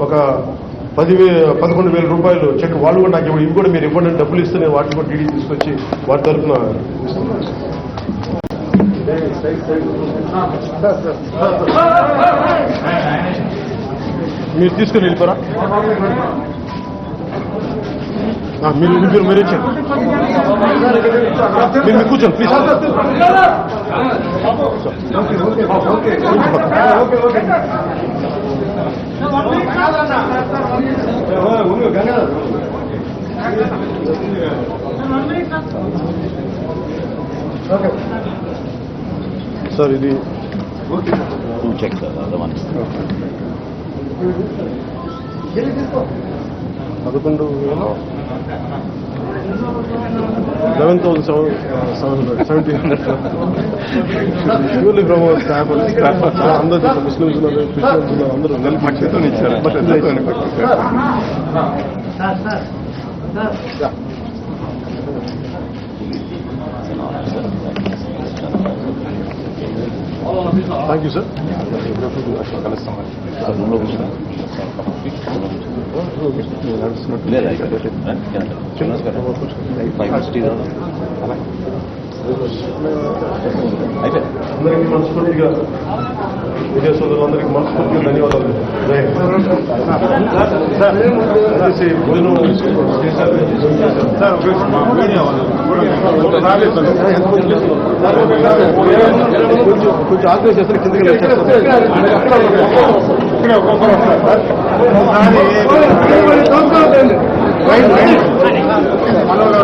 ఒక 11,000 రూపాయలు చెక్ వాళ్ళు కూడా నాకు ఇవి కూడా మీరు ఇవ్వండి, డబ్బులు ఇస్తే నేను వాటిని కూడా డీడీ తీసుకొచ్చి వాటి తరఫున మీరు తీసుకుని వెళ్ళిపోరా. మీరు ఇచ్చారు మీరు కూర్చోండి ప్లీజ్. సార్ ఇది check sir 11,700 purely from staff. అందరూ ముస్లిమ్స్ ఉన్నారు, క్రిస్టియన్స్ ఉన్నారు, అందరూ కలిపి ఇచ్చారు. Thank you sir. రూమ్లో కూర్చున్నా లేదా 5 minutes టీ అయితే అందరికీ మనస్ఫూర్తిగా విజయ సోదరులందరికీ మనస్ఫూర్తిగా ధన్యవాదాలు. కొంచెం ఆగ్రహం చేస్తారు కిందకి